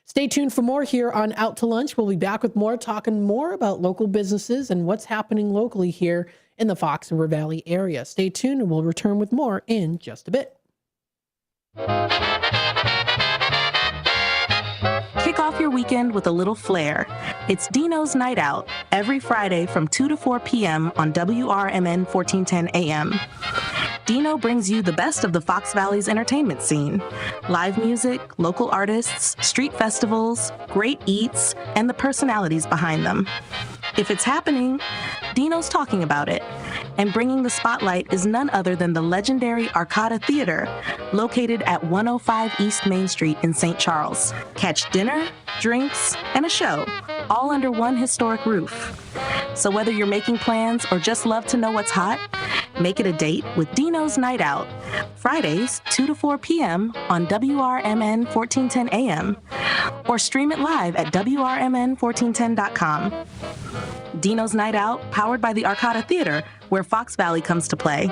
Stay tuned for more here on Out to Lunch. We'll be back with more, talking more about local businesses and what's happening locally here in the Fox River Valley area. Stay tuned and we'll return with more in just a bit. Kick off your weekend with a little flair. It's Dino's Night Out every Friday from 2 to 4 p.m. on WRMN 1410 AM. Dino brings you the best of the Fox Valley's entertainment scene. Live music, local artists, street festivals, great eats, and the personalities behind them. If it's happening, Dino's talking about it. And bringing the spotlight is none other than the legendary Arcada Theater, located at 105 East Main Street in St. Charles. Catch dinner, drinks, and a show, all under one historic roof. So whether you're making plans or just love to know what's hot, make it a date with Dino's Night Out, Fridays, 2 to 4 p.m. on WRMN 1410 AM, or stream it live at WRMN1410.com. Dino's Night Out, powered by the Arcada Theater, where Fox Valley comes to play.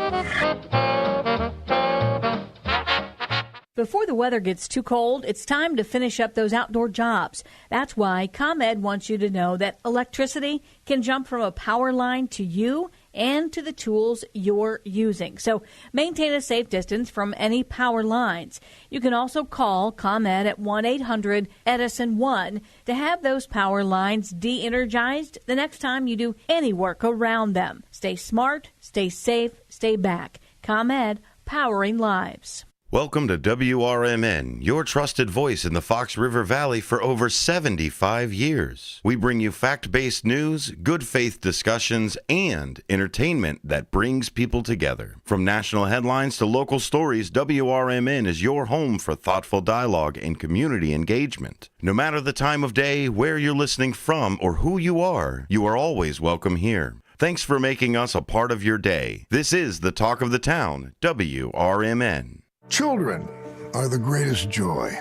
Before the weather gets too cold, it's time to finish up those outdoor jobs. That's why ComEd wants you to know that electricity can jump from a power line to you and to the tools you're using. So maintain a safe distance from any power lines. You can also call ComEd at 1-800-EDISON-1 to have those power lines de-energized the next time you do any work around them. Stay smart, stay safe, stay back. ComEd, powering lives. Welcome to WRMN, your trusted voice in the Fox River Valley for over 75 years. We bring you fact-based news, good faith discussions, and entertainment that brings people together. From national headlines to local stories, WRMN is your home for thoughtful dialogue and community engagement. No matter the time of day, where you're listening from, or who you are always welcome here. Thanks for making us a part of your day. This is the Talk of the Town, WRMN. Children are the greatest joy.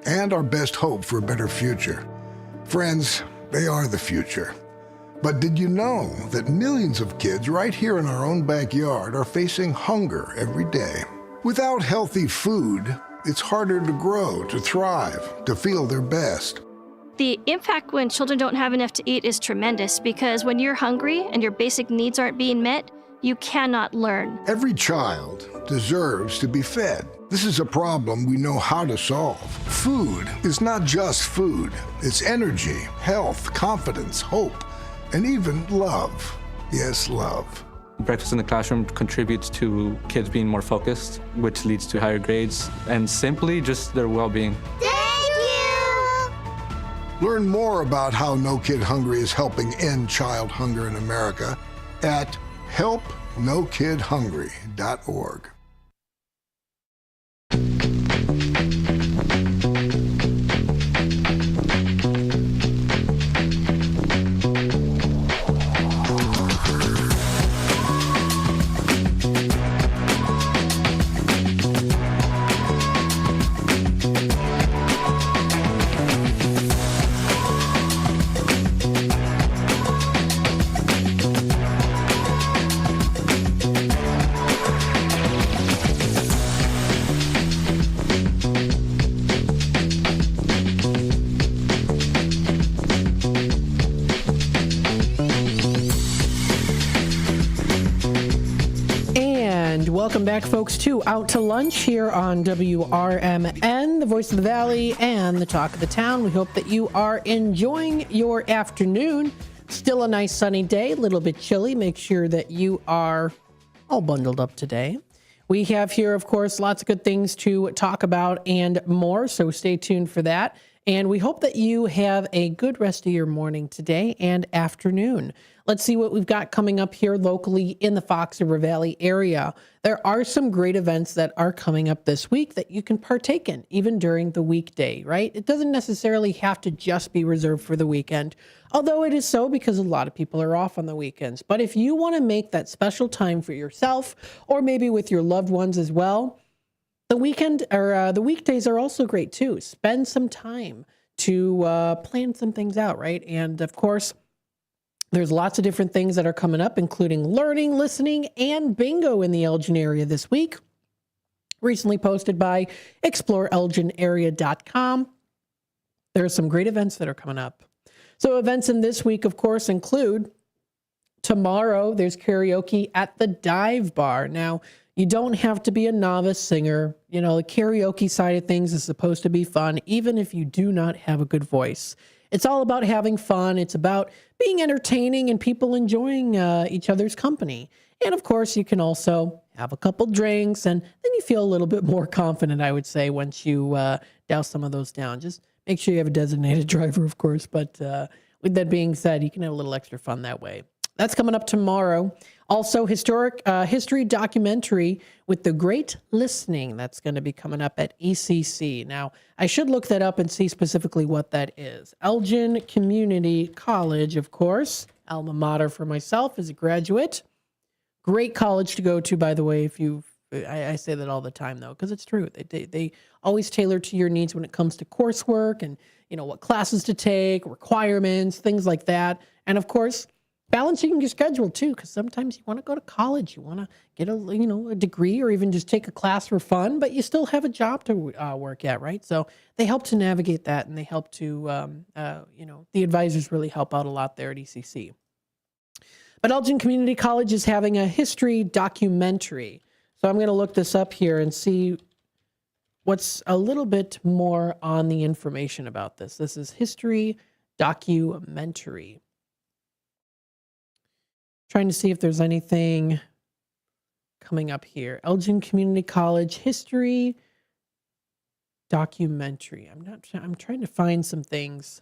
and our best hope for a better future. Friends, they are the future. But did you know that millions of kids right here in our own backyard are facing hunger every day? Without healthy food, it's harder to grow, to thrive, to feel their best. The impact when children don't have enough to eat is tremendous because when you're hungry and your basic needs aren't being met, you cannot learn. Every child deserves to be fed. This is a problem we know how to solve. Food is not just food. It's energy, health, confidence, hope, and even love. Yes, love. Breakfast in the classroom contributes to kids being more focused, which leads to higher grades, and simply just their well-being. Thank you! Learn more about how No Kid Hungry is helping end child hunger in America at helpnokidhungry.org. Welcome back, folks, to Out to Lunch here on WRMN, the voice of the Valley and the talk of the town. We hope that you are enjoying your afternoon. Still a nice sunny day, a little bit chilly. Make sure that you are all bundled up today. We have here, of course, lots of good things to talk about and more, so stay tuned for that. And we hope that you have a good rest of your morning today and afternoon. Let's see what we've got coming up here locally in the Fox River Valley area. There are some great events that are coming up this week that you can partake in, even during the weekday, right? It doesn't necessarily have to just be reserved for the weekend, although it is so because a lot of people are off on the weekends. But if you want to make that special time for yourself or maybe with your loved ones as well, the weekend or the weekdays are also great too. Spend some time to plan some things out, right? And of course, there's lots of different things that are coming up, including learning, listening, and bingo in the Elgin area this week. Recently posted by exploreelginarea.com. There are some great events that are coming up. So events in this week, of course, include tomorrow, there's karaoke at the Dive Bar. Now, you don't have to be a novice singer. You know, the karaoke side of things is supposed to be fun, even if you do not have a good voice. It's all about having fun. It's about being entertaining and people enjoying each other's company. And of course, you can also have a couple drinks and then you feel a little bit more confident, I would say, once you douse some of those down. Just make sure you have a designated driver, of course. But with that being said, you can have a little extra fun that way. That's coming up tomorrow. Also, history documentary with The Great Listening. That's going to be coming up at ECC. Now, I should look that up and see specifically what that is. Elgin Community College, of course. Alma mater for myself as a graduate. Great college to go to, by the way, if you I say that all the time, though, because it's true. They always tailor to your needs when it comes to coursework and, you know, what classes to take, requirements, things like that. And, of course, balancing your schedule, too, because sometimes you want to go to college. You want to get a degree or even just take a class for fun, but you still have a job to work at, right? So they help to navigate that, and they help to, the advisors really help out a lot there at ECC. But Elgin Community College is having a history documentary. So I'm going to look this up here and see what's a little bit more on the information about this. This is history documentary. Trying to see if there's anything coming up here. Elgin Community College history documentary. I'm trying to find some things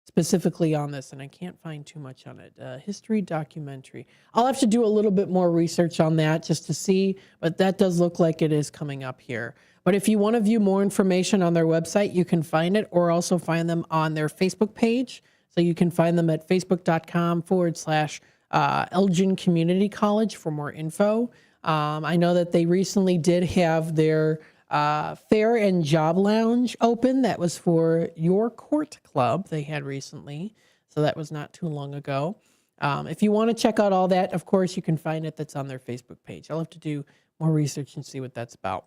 specifically on this, and I can't find too much on it. History documentary. I'll have to do a little bit more research on that just to see, but that does look like it is coming up here. But if you want to view more information on their website, you can find it, or also find them on their Facebook page. So you can find them at facebook.com/Elgin Community College for more info. I know that they recently did have their Fair and Job Lounge open. That was for Your Court Club they had recently. So that was not too long ago. If you want to check out all that, of course, you can find it. That's on their Facebook page. I'll have to do more research and see what that's about.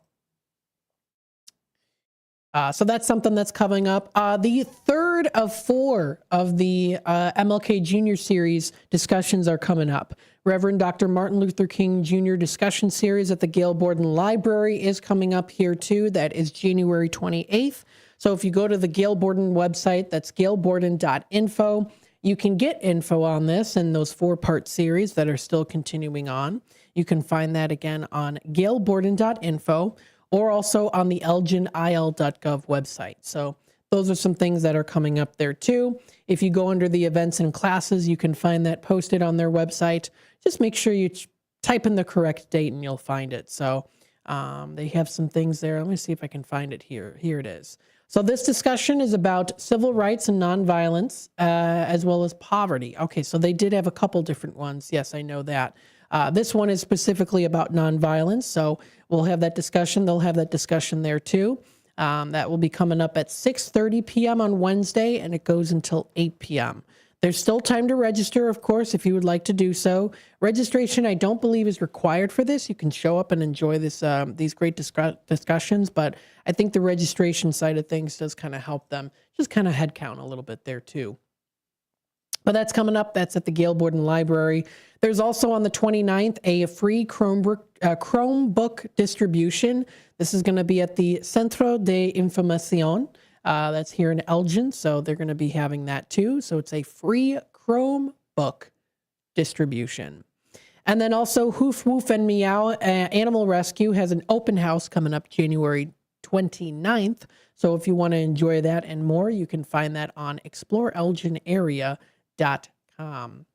So that's something that's coming up. The third of 4 of the MLK Jr. series discussions are coming up. Reverend Dr. Martin Luther King Jr. discussion series at the Gail Borden Library is coming up here too. That is January 28th. So if you go to the Gail Borden website, that's gailborden.info, you can get info on this and those 4-part series that are still continuing on. You can find that again on gailborden.info. or also on the elginil.gov website. So those are some things that are coming up there too. If you go under the events and classes, you can find that posted on their website. Just make sure you type in the correct date and you'll find it. So they have some things there. Let me see if I can find it here. Here it is. So this discussion is about civil rights and nonviolence, as well as poverty. Okay, so they did have a couple different ones. Yes, I know that. This one is specifically about nonviolence, so we'll have that discussion. They'll have that discussion there too. That will be coming up at 6:30 p.m. on Wednesday, and it goes until 8 p.m. There's still time to register, of course, if you would like to do so. Registration, I don't believe, is required for this. You can show up and enjoy this these great discussions, but I think the registration side of things does kind of help them just kind of head count a little bit there too. But that's coming up. That's at the Gail Borden Library. There's also on the 29th a free Chromebook distribution. This is going to be at the Centro de Información. That's here in Elgin, so they're going to be having that too. So it's a free Chromebook distribution. And then also Hoof, Woof, and Meow Animal Rescue has an open house coming up January 29th. So if you want to enjoy that and more, you can find that on exploreelginarea.com.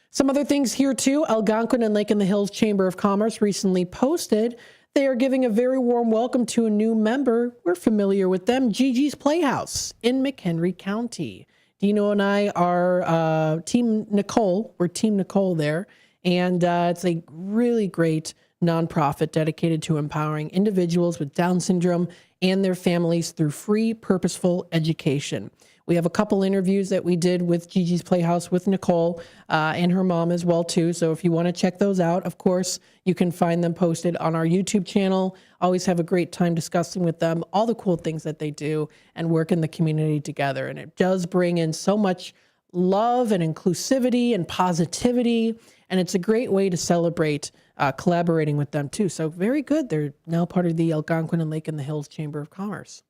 Some other things here too. Algonquin and Lake in the Hills Chamber of Commerce recently posted they are giving a very warm welcome to a new member. We're familiar with them, Gigi's Playhouse in McHenry County. Dino and I are Team Nicole. We're Team Nicole there. And it's a really great nonprofit dedicated to empowering individuals with Down syndrome and their families through free, purposeful education. We have a couple interviews that we did with Gigi's Playhouse with Nicole and her mom as well too. So if you want to check those out, of course, you can find them posted on our YouTube channel. Always have a great time discussing with them all the cool things that they do and work in the community together. And it does bring in so much love and inclusivity and positivity. And it's a great way to celebrate collaborating with them too. So very good. They're now part of the Algonquin and Lake in the Hills Chamber of Commerce.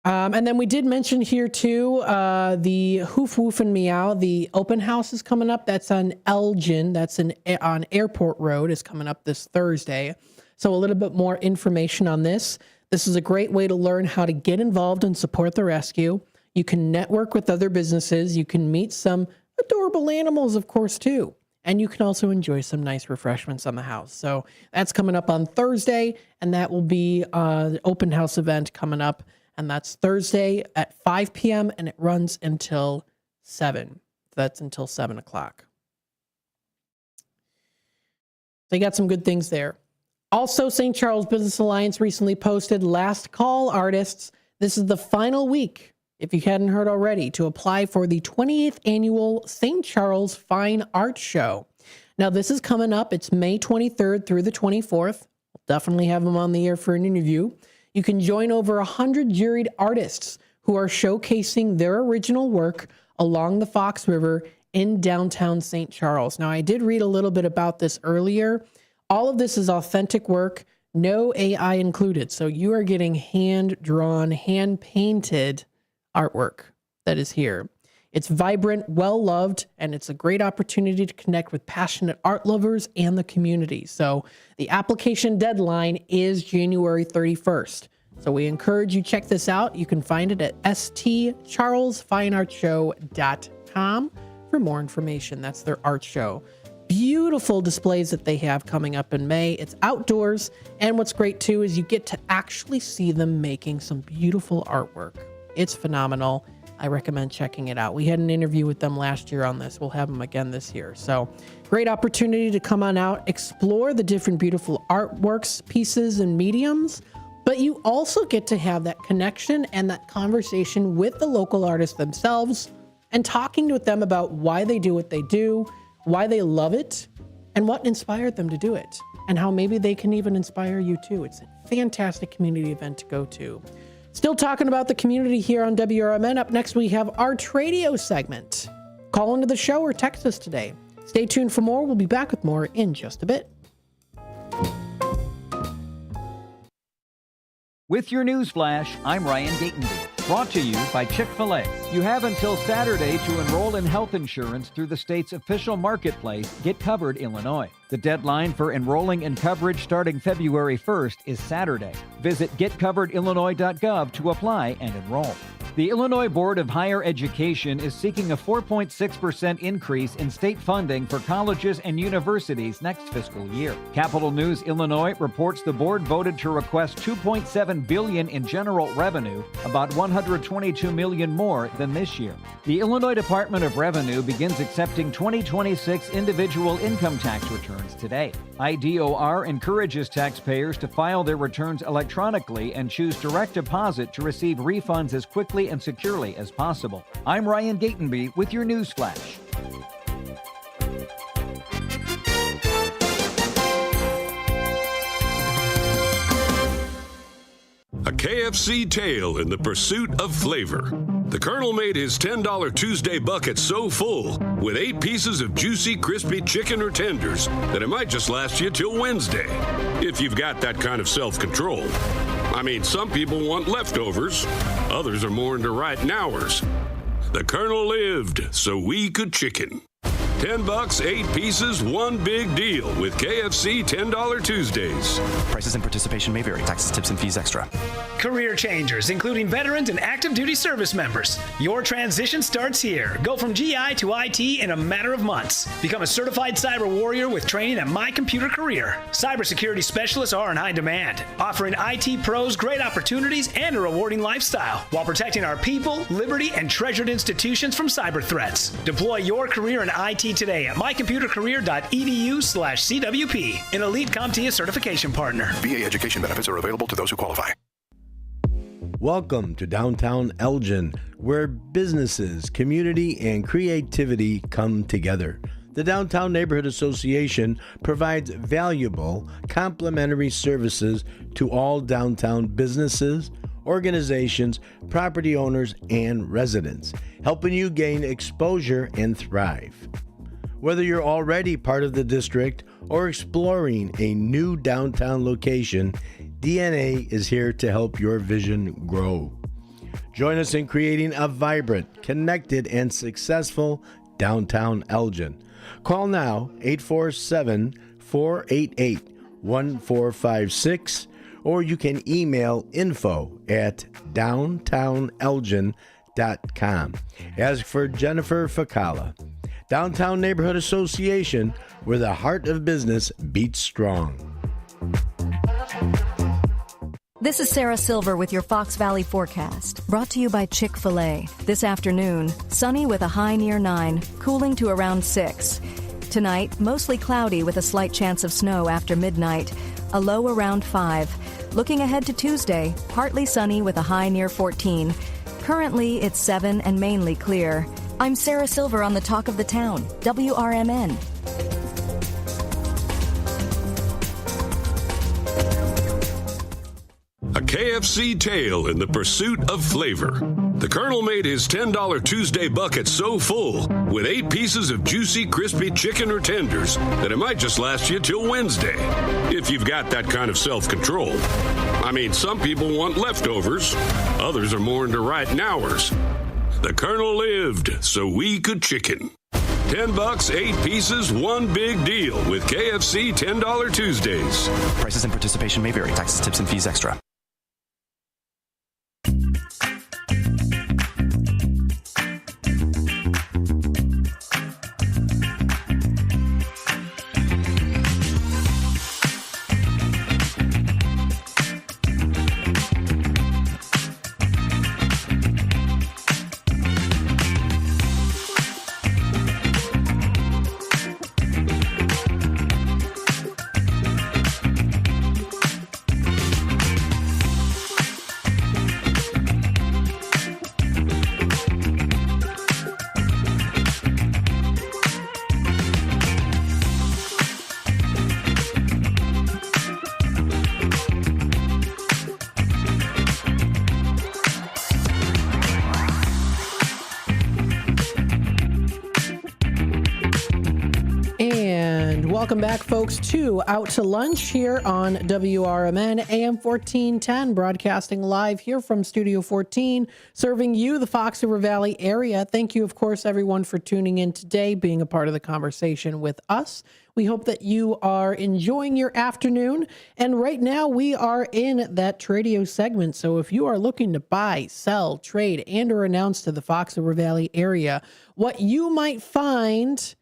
And then we did mention here too, the Hoof, Woof, and Meow, the open house is coming up. That's on Elgin. That's on Airport Road is coming up this Thursday. So a little bit more information on this. This is a great way to learn how to get involved and support the rescue. You can network with other businesses. You can meet some adorable animals, of course, too. And you can also enjoy some nice refreshments on the house. So that's coming up on Thursday, and that will be the open house event coming up. And that's Thursday at 5 p.m. and it runs until 7. That's until 7 o'clock. They got some good things there. Also, St. Charles Business Alliance recently posted Last Call Artists. This is the final week, if you hadn't heard already, to apply for the 28th annual St. Charles Fine Art Show. Now, this is coming up. It's May 23rd through the 24th. We'll definitely have them on the air for an interview. You can join over 100 juried artists who are showcasing their original work along the Fox River in downtown St. Charles. Now, I did read a little bit about this earlier. All of this is authentic work, no AI included. So you are getting hand-drawn, hand-painted artwork that is here. It's vibrant, well-loved, and it's a great opportunity to connect with passionate art lovers and the community. So the application deadline is January 31st. So we encourage you check this out. You can find it at stcharlesfineartshow.com for more information. That's their art show. Beautiful displays that they have coming up in May. It's outdoors, and what's great too is you get to actually see them making some beautiful artwork. It's phenomenal. I recommend checking it out. We had an interview with them last year on this. We'll have them again this year. So great opportunity to come on out, explore the different beautiful artworks, pieces, and mediums. But you also get to have that connection and that conversation with the local artists themselves and talking with them about why they do what they do, why they love it, and what inspired them to do it, and how maybe they can even inspire you too. It's a fantastic community event to go to. Still talking about the community here on WRMN. Up next, we have our Tradio segment. Call into the show or text us today. Stay tuned for more. We'll be back with more in just a bit. With your news flash, I'm Ryan Gatenby. Brought to you by Chick-fil-A. You have until Saturday to enroll in health insurance through the state's official marketplace, Get Covered Illinois. The deadline for enrolling in coverage starting February 1st is Saturday. Visit getcoveredillinois.gov to apply and enroll. The Illinois Board of Higher Education is seeking a 4.6% increase in state funding for colleges and universities next fiscal year. Capital News Illinois reports the board voted to request $2.7 billion in general revenue, about $122 million more than this year. The Illinois Department of Revenue begins accepting 2026 individual income tax returns today. IDOR encourages taxpayers to file their returns electronically and choose direct deposit to receive refunds as quickly and securely as possible. I'm Ryan Gatenby with your news flash. A KFC tale in the pursuit of flavor. The Colonel made his $10 Tuesday bucket so full with 8 pieces of juicy, crispy chicken or tenders that it might just last you till Wednesday, if you've got that kind of self-control. I mean, some people want leftovers. Others are more into right nowers. The Colonel lived so we could chicken. $10, 8 pieces, one big deal with KFC $10 Tuesdays. Prices and participation may vary. Taxes, tips, and fees extra. Career changers, including veterans and active duty service members. Your transition starts here. Go from GI to IT in a matter of months. Become a certified cyber warrior with training at My Computer Career. Cybersecurity specialists are in high demand, offering IT pros great opportunities and a rewarding lifestyle while protecting our people, liberty, and treasured institutions from cyber threats. Deploy your career in IT today at mycomputercareer.edu/CWP, an elite CompTIA certification partner. VA education benefits are available to those who qualify. Welcome to downtown Elgin, where businesses, community, and creativity come together. The Downtown Neighborhood Association provides valuable, complimentary services to all downtown businesses, organizations, property owners, and residents, helping you gain exposure and thrive. Whether you're already part of the district or exploring a new downtown location, DNA is here to help your vision grow. Join us in creating a vibrant, connected, and successful downtown Elgin. Call now 847-488-1456, or you can email info@downtownelgin.com. Ask for Jennifer Facala. Downtown Neighborhood Association, where the heart of business beats strong. This is Sarah Silver with your Fox Valley forecast, brought to you by Chick-fil-A. This afternoon, sunny with a high near 9, cooling to around 6. Tonight, mostly cloudy with a slight chance of snow after midnight, a low around 5. Looking ahead to Tuesday, partly sunny with a high near 14. Currently, it's 7 and mainly clear. I'm Sarah Silver on the Talk of the Town, WRMN. A KFC tale in the pursuit of flavor. The Colonel made his $10 Tuesday bucket so full with 8 pieces of juicy, crispy chicken or tenders that it might just last you till Wednesday, if you've got that kind of self-control. I mean, some people want leftovers. Others are more into right nowers. The Colonel lived so we could chicken. $10, 8 pieces, one big deal with KFC $10 Tuesdays. Prices and participation may vary. Taxes, tips, and fees extra. welcome back, folks, to Out to Lunch here on WRMN AM 1410, broadcasting live here from Studio 14, serving you, the Fox River Valley area. Thank you, of course, everyone, for tuning in today, being a part of the conversation with us. We hope that you are enjoying your afternoon. And right now, we are in that Tradio segment. So if you are looking to buy, sell, trade, and or announce to the Fox River Valley area what you might find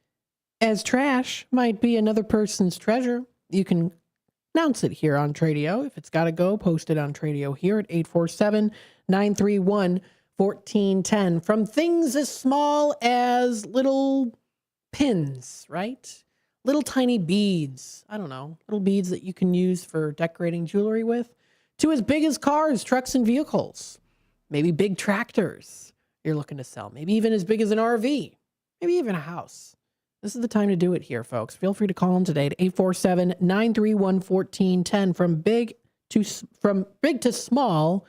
as trash might be another person's treasure, you can announce it here on Tradio. If it's got to go, post it on Tradio here at 847-931-1410. From things as small as little pins, right? Little tiny beads. I don't know, little beads that you can use for decorating jewelry with, to as big as cars, trucks, and vehicles. Maybe big tractors you're looking to sell. Maybe even as big as an RV. Maybe even a house. This is the time to do it here, folks. Feel free to call in today at 847-931-1410. From big to small,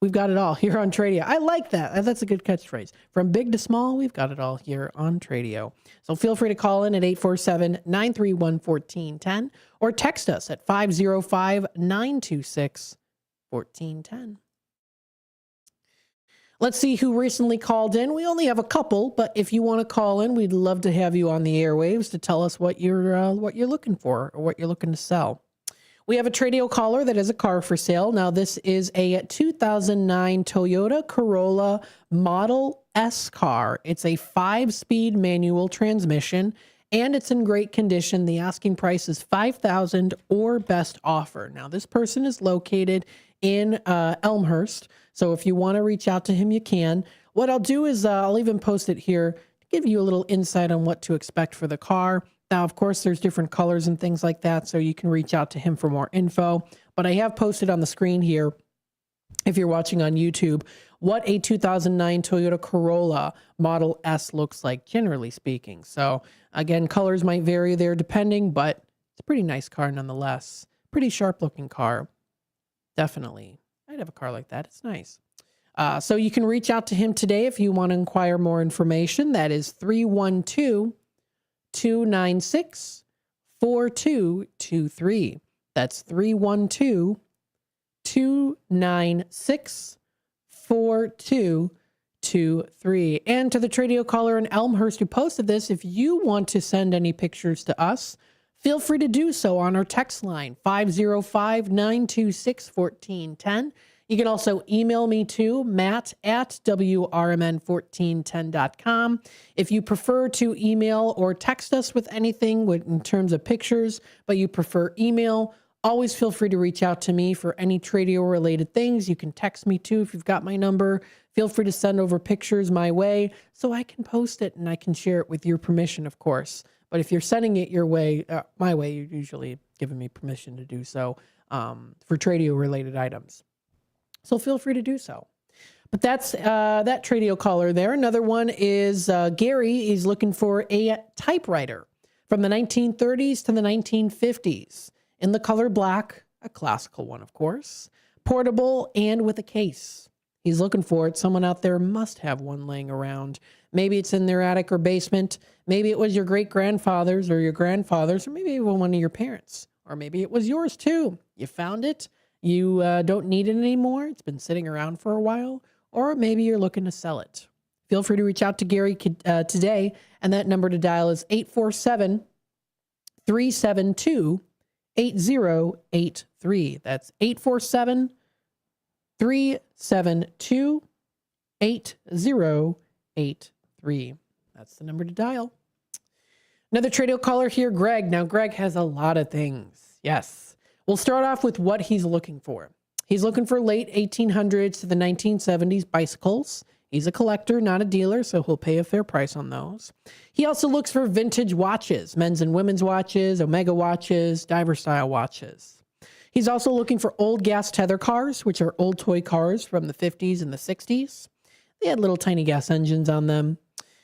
we've got it all here on Tradio. I like that. That's a good catchphrase. From big to small, we've got it all here on Tradio. So feel free to call in at 847-931-1410 or text us at 505-926-1410. Let's see who recently called in. We only have a couple, but if you want to call in, we'd love to have you on the airwaves to tell us what you're looking for or what you're looking to sell. We have a Tradio caller that has a car for sale. Now, this is a 2009 Toyota Corolla Model S car. It's a 5-speed manual transmission, and it's in great condition. The asking price is $5,000 or best offer. Now, this person is located in Elmhurst, so if you want to reach out to him, you can. What I'll do is I'll even post it here to give you a little insight on what to expect for the car. Now, of course, there's different colors and things like that, so you can reach out to him for more info. But I have posted on the screen here, if you're watching on YouTube, what a 2009 Toyota Corolla Model S looks like, generally speaking. So, again, colors might vary there depending, but it's a pretty nice car nonetheless. Pretty sharp-looking car. Definitely. I'd have a car like that. It's nice. So you can reach out to him today if you want to inquire more information. That is 312-296-4223. That's 312-296-4223. And to the Tradio caller in Elmhurst who posted this, if you want to send any pictures to us, feel free to do so on our text line, 505-926-1410. You can also email me too, matt@WRMN1410.com. If you prefer to email or text us with anything in terms of pictures, but you prefer email, always feel free to reach out to me for any Tradio-related things. You can text me too if you've got my number. Feel free to send over pictures my way so I can post it and I can share it with your permission, of course. But if you're sending it your way, my way, you're usually giving me permission to do so for Tradio-related items. So feel free to do so. But that's that Tradio caller there. Another one is Gary. He's looking for a typewriter from the 1930s to the 1950s in the color black, a classical one, of course, portable and with a case. He's looking for it. Someone out there must have one laying around. Maybe it's in their attic or basement. Maybe it was your great-grandfather's or your grandfather's, or maybe even one of your parents. Or maybe it was yours too. You found it. You don't need it anymore. It's been sitting around for a while. Or maybe you're looking to sell it. Feel free to reach out to Gary today. And that number to dial is 847-372-8083. That's 847-372-8083. That's the number to dial. Another Tradio caller here, Greg. Now, Greg has a lot of things. Yes. We'll start off with what he's looking for. He's looking for late 1800s to the 1970s bicycles. He's a collector, not a dealer, so he'll pay a fair price on those. He also looks for vintage watches, men's and women's watches, Omega watches, diver-style watches. He's also looking for old gas tether cars, which are old toy cars from the 50s and the 60s. They had little tiny gas engines on them.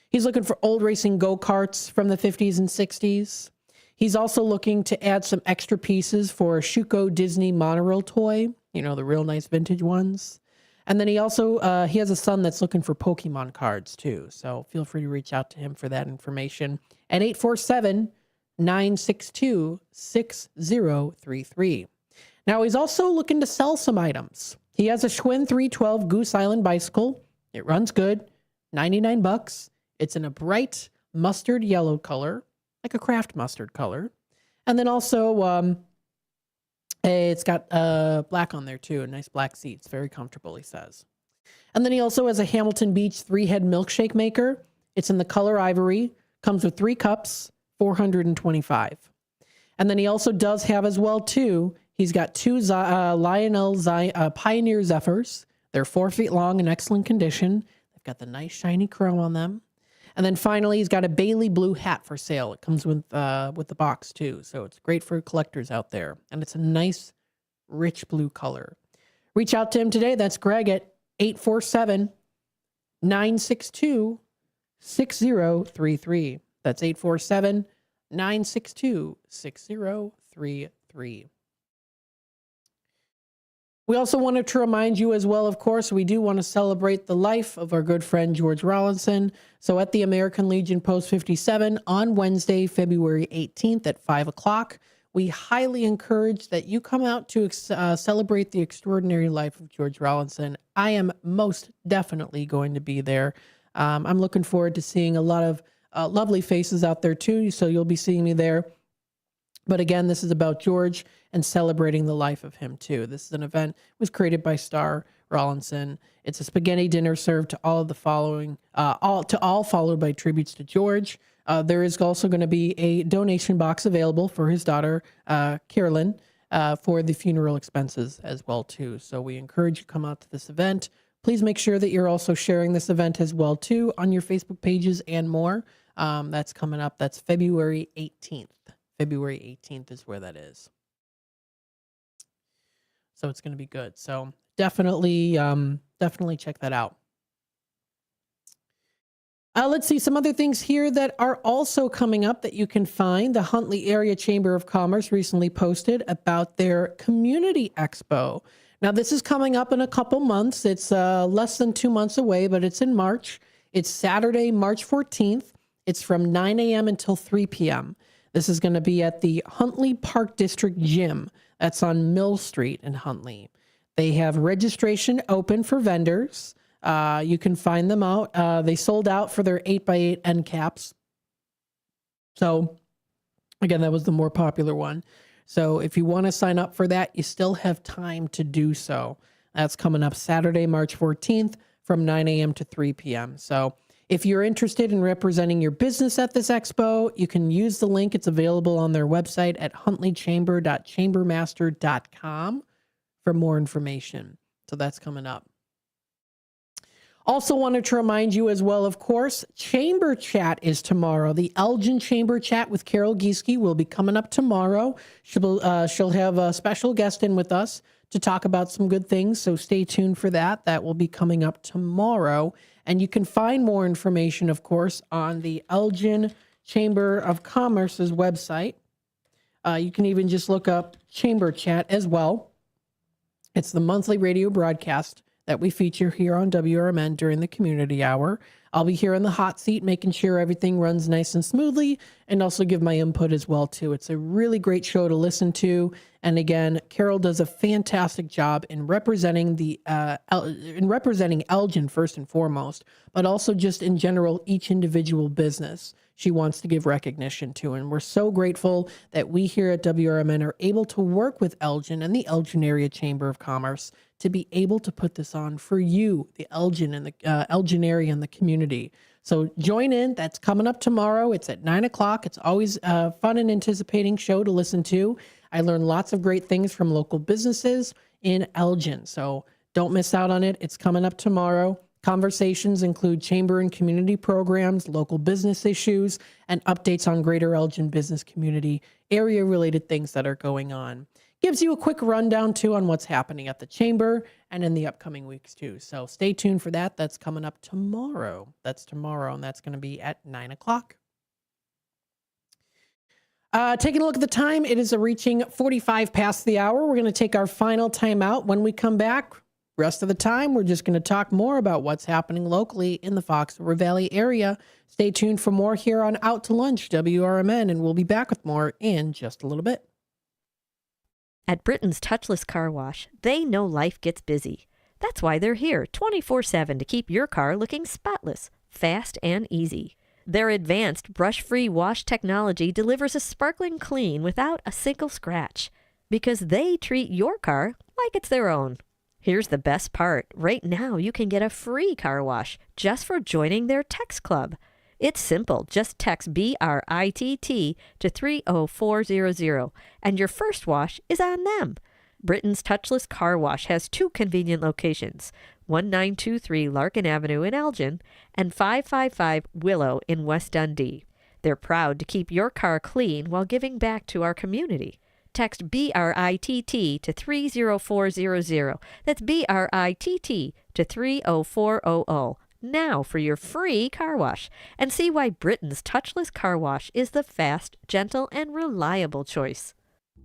He's looking for old racing go-karts from the 50s and 60s. He's also looking to add some extra pieces for a Schuco Disney monorail toy, you know, the real nice vintage ones. And then he also, he has a son that's looking for Pokemon cards too. So feel free to reach out to him for that information at 962-6033. Now, he's also looking to sell some items. He has a Schwinn 312 Goose Island bicycle. It runs good, $99. It's in a bright mustard yellow color, like a craft mustard color. And then also, it's got black on there too, a nice black seat. It's very comfortable, he says. And then he also has a Hamilton Beach 3-head milkshake maker. It's in the color ivory, comes with 3 cups, $425. And then he also does have as well too, he's got 2 Lionel Pioneer Zephyrs. They're 4 feet long in excellent condition. They've got the nice shiny chrome on them. And then finally, he's got a Bailey blue hat for sale. It comes with the box too, so it's great for collectors out there. And it's a nice, rich blue color. Reach out to him today. That's Greg at 847-962-6033. That's 847-962-6033. We also wanted to remind you as well, of course, we do want to celebrate the life of our good friend George Rollinson. So at the American Legion Post 57 on Wednesday, February 18th at 5 o'clock, we highly encourage that you come out to celebrate the extraordinary life of George Rollinson. I am most definitely going to be there. I'm looking forward to seeing a lot of lovely faces out there too, so you'll be seeing me there. But again, this is about George and celebrating the life of him too. This is an event was created by Star Rollinson. It's a spaghetti dinner served to all of the following, all followed by tributes to George. There is also going to be a donation box available for his daughter, Carolyn, for the funeral expenses as well too. So we encourage you to come out to this event. Please make sure that you're also sharing this event as well too on your Facebook pages and more. That's coming up. That's February 18th. February 18th is where that is. So it's going to be good. So definitely check that out. Let's see some other things here that are also coming up that you can find. The Huntley Area Chamber of Commerce recently posted about their Community Expo. Now, this is coming up in a couple months. It's less than 2 months away, but it's in March. It's Saturday, March 14th. It's from 9 a.m. until 3 p.m. This is going to be at the Huntley Park District Gym. That's on Mill Street in Huntley. They have registration open for vendors. You can find them out. They sold out for their 8x8 end caps. So, again, that was the more popular one. So if you want to sign up for that, you still have time to do so. That's coming up Saturday, March 14th from 9 a.m. to 3 p.m. So if you're interested in representing your business at this expo, you can use the link. It's available on their website at huntleychamber.chambermaster.com for more information. So that's coming up. Also wanted to remind you as well, of course, Chamber Chat is tomorrow. The Elgin Chamber Chat with Carol Gieske will be coming up tomorrow. She'll have a special guest in with us to talk about some good things, so stay tuned for that. That will be coming up tomorrow. And you can find more information, of course, on the Elgin Chamber of Commerce's website. You can even just look up Chamber Chat as well. It's the monthly radio broadcast that we feature here on WRMN during the community hour. I'll be here in the hot seat, making sure everything runs nice and smoothly, and also give my input as well, too. It's a really great show to listen to. And again, Carol does a fantastic job in representing Elgin first and foremost, but also just in general, each individual business she wants to give recognition to. And we're so grateful that we here at WRMN are able to work with Elgin and the Elgin Area Chamber of Commerce to be able to put this on for you, the Elgin and the Elgin area and the community. So join in. That's coming up tomorrow. It's at 9 o'clock. It's always a fun and anticipating show to listen to. I learned lots of great things from local businesses in Elgin. So don't miss out on it. It's coming up tomorrow. Conversations include chamber and community programs, local business issues, and updates on greater Elgin business community, area-related things that are going on. Gives you a quick rundown, too, on what's happening at the chamber and in the upcoming weeks, too. So stay tuned for that. That's coming up tomorrow. That's tomorrow, and that's going to be at 9 o'clock. Taking a look at the time, it is reaching 45 past the hour. We're going to take our final time out. When we come back, Rest of the time, we're just going to talk more about what's happening locally in the Fox River Valley area. Stay tuned for more here on Out to Lunch, WRMN, and we'll be back with more in just a little bit. At Britain's Touchless Car Wash, they know life gets busy. That's why they're here 24/7 to keep your car looking spotless, fast, and easy. Their advanced brush-free wash technology delivers a sparkling clean without a single scratch, because they treat your car like it's their own. Here's the best part. Right now, you can get a free car wash just for joining their text club. It's simple. Just text BRITT to 30400, and your first wash is on them. Britain's Touchless Car Wash has 2 convenient locations, 1923 Larkin Avenue in Elgin and 555 Willow in West Dundee. They're proud to keep your car clean while giving back to our community. Text BRITT to 30400. That's BRITT to 30400. Now for your free car wash, and see why Britain's Touchless Car Wash is the fast, gentle, and reliable choice.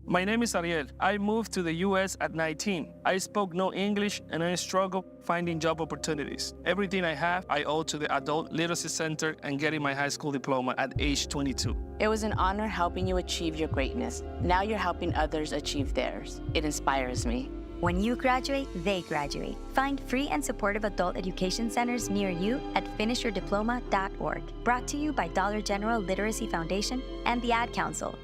My name is Ariel. I moved to the U.S. at 19. I spoke no English and I struggled finding job opportunities. Everything I have, I owe to the Adult Literacy Center and getting my high school diploma at age 22. It was an honor helping you achieve your greatness. Now you're helping others achieve theirs. It inspires me. When you graduate, they graduate. Find free and supportive adult education centers near you at finishyourdiploma.org. Brought to you by Dollar General Literacy Foundation and the Ad Council.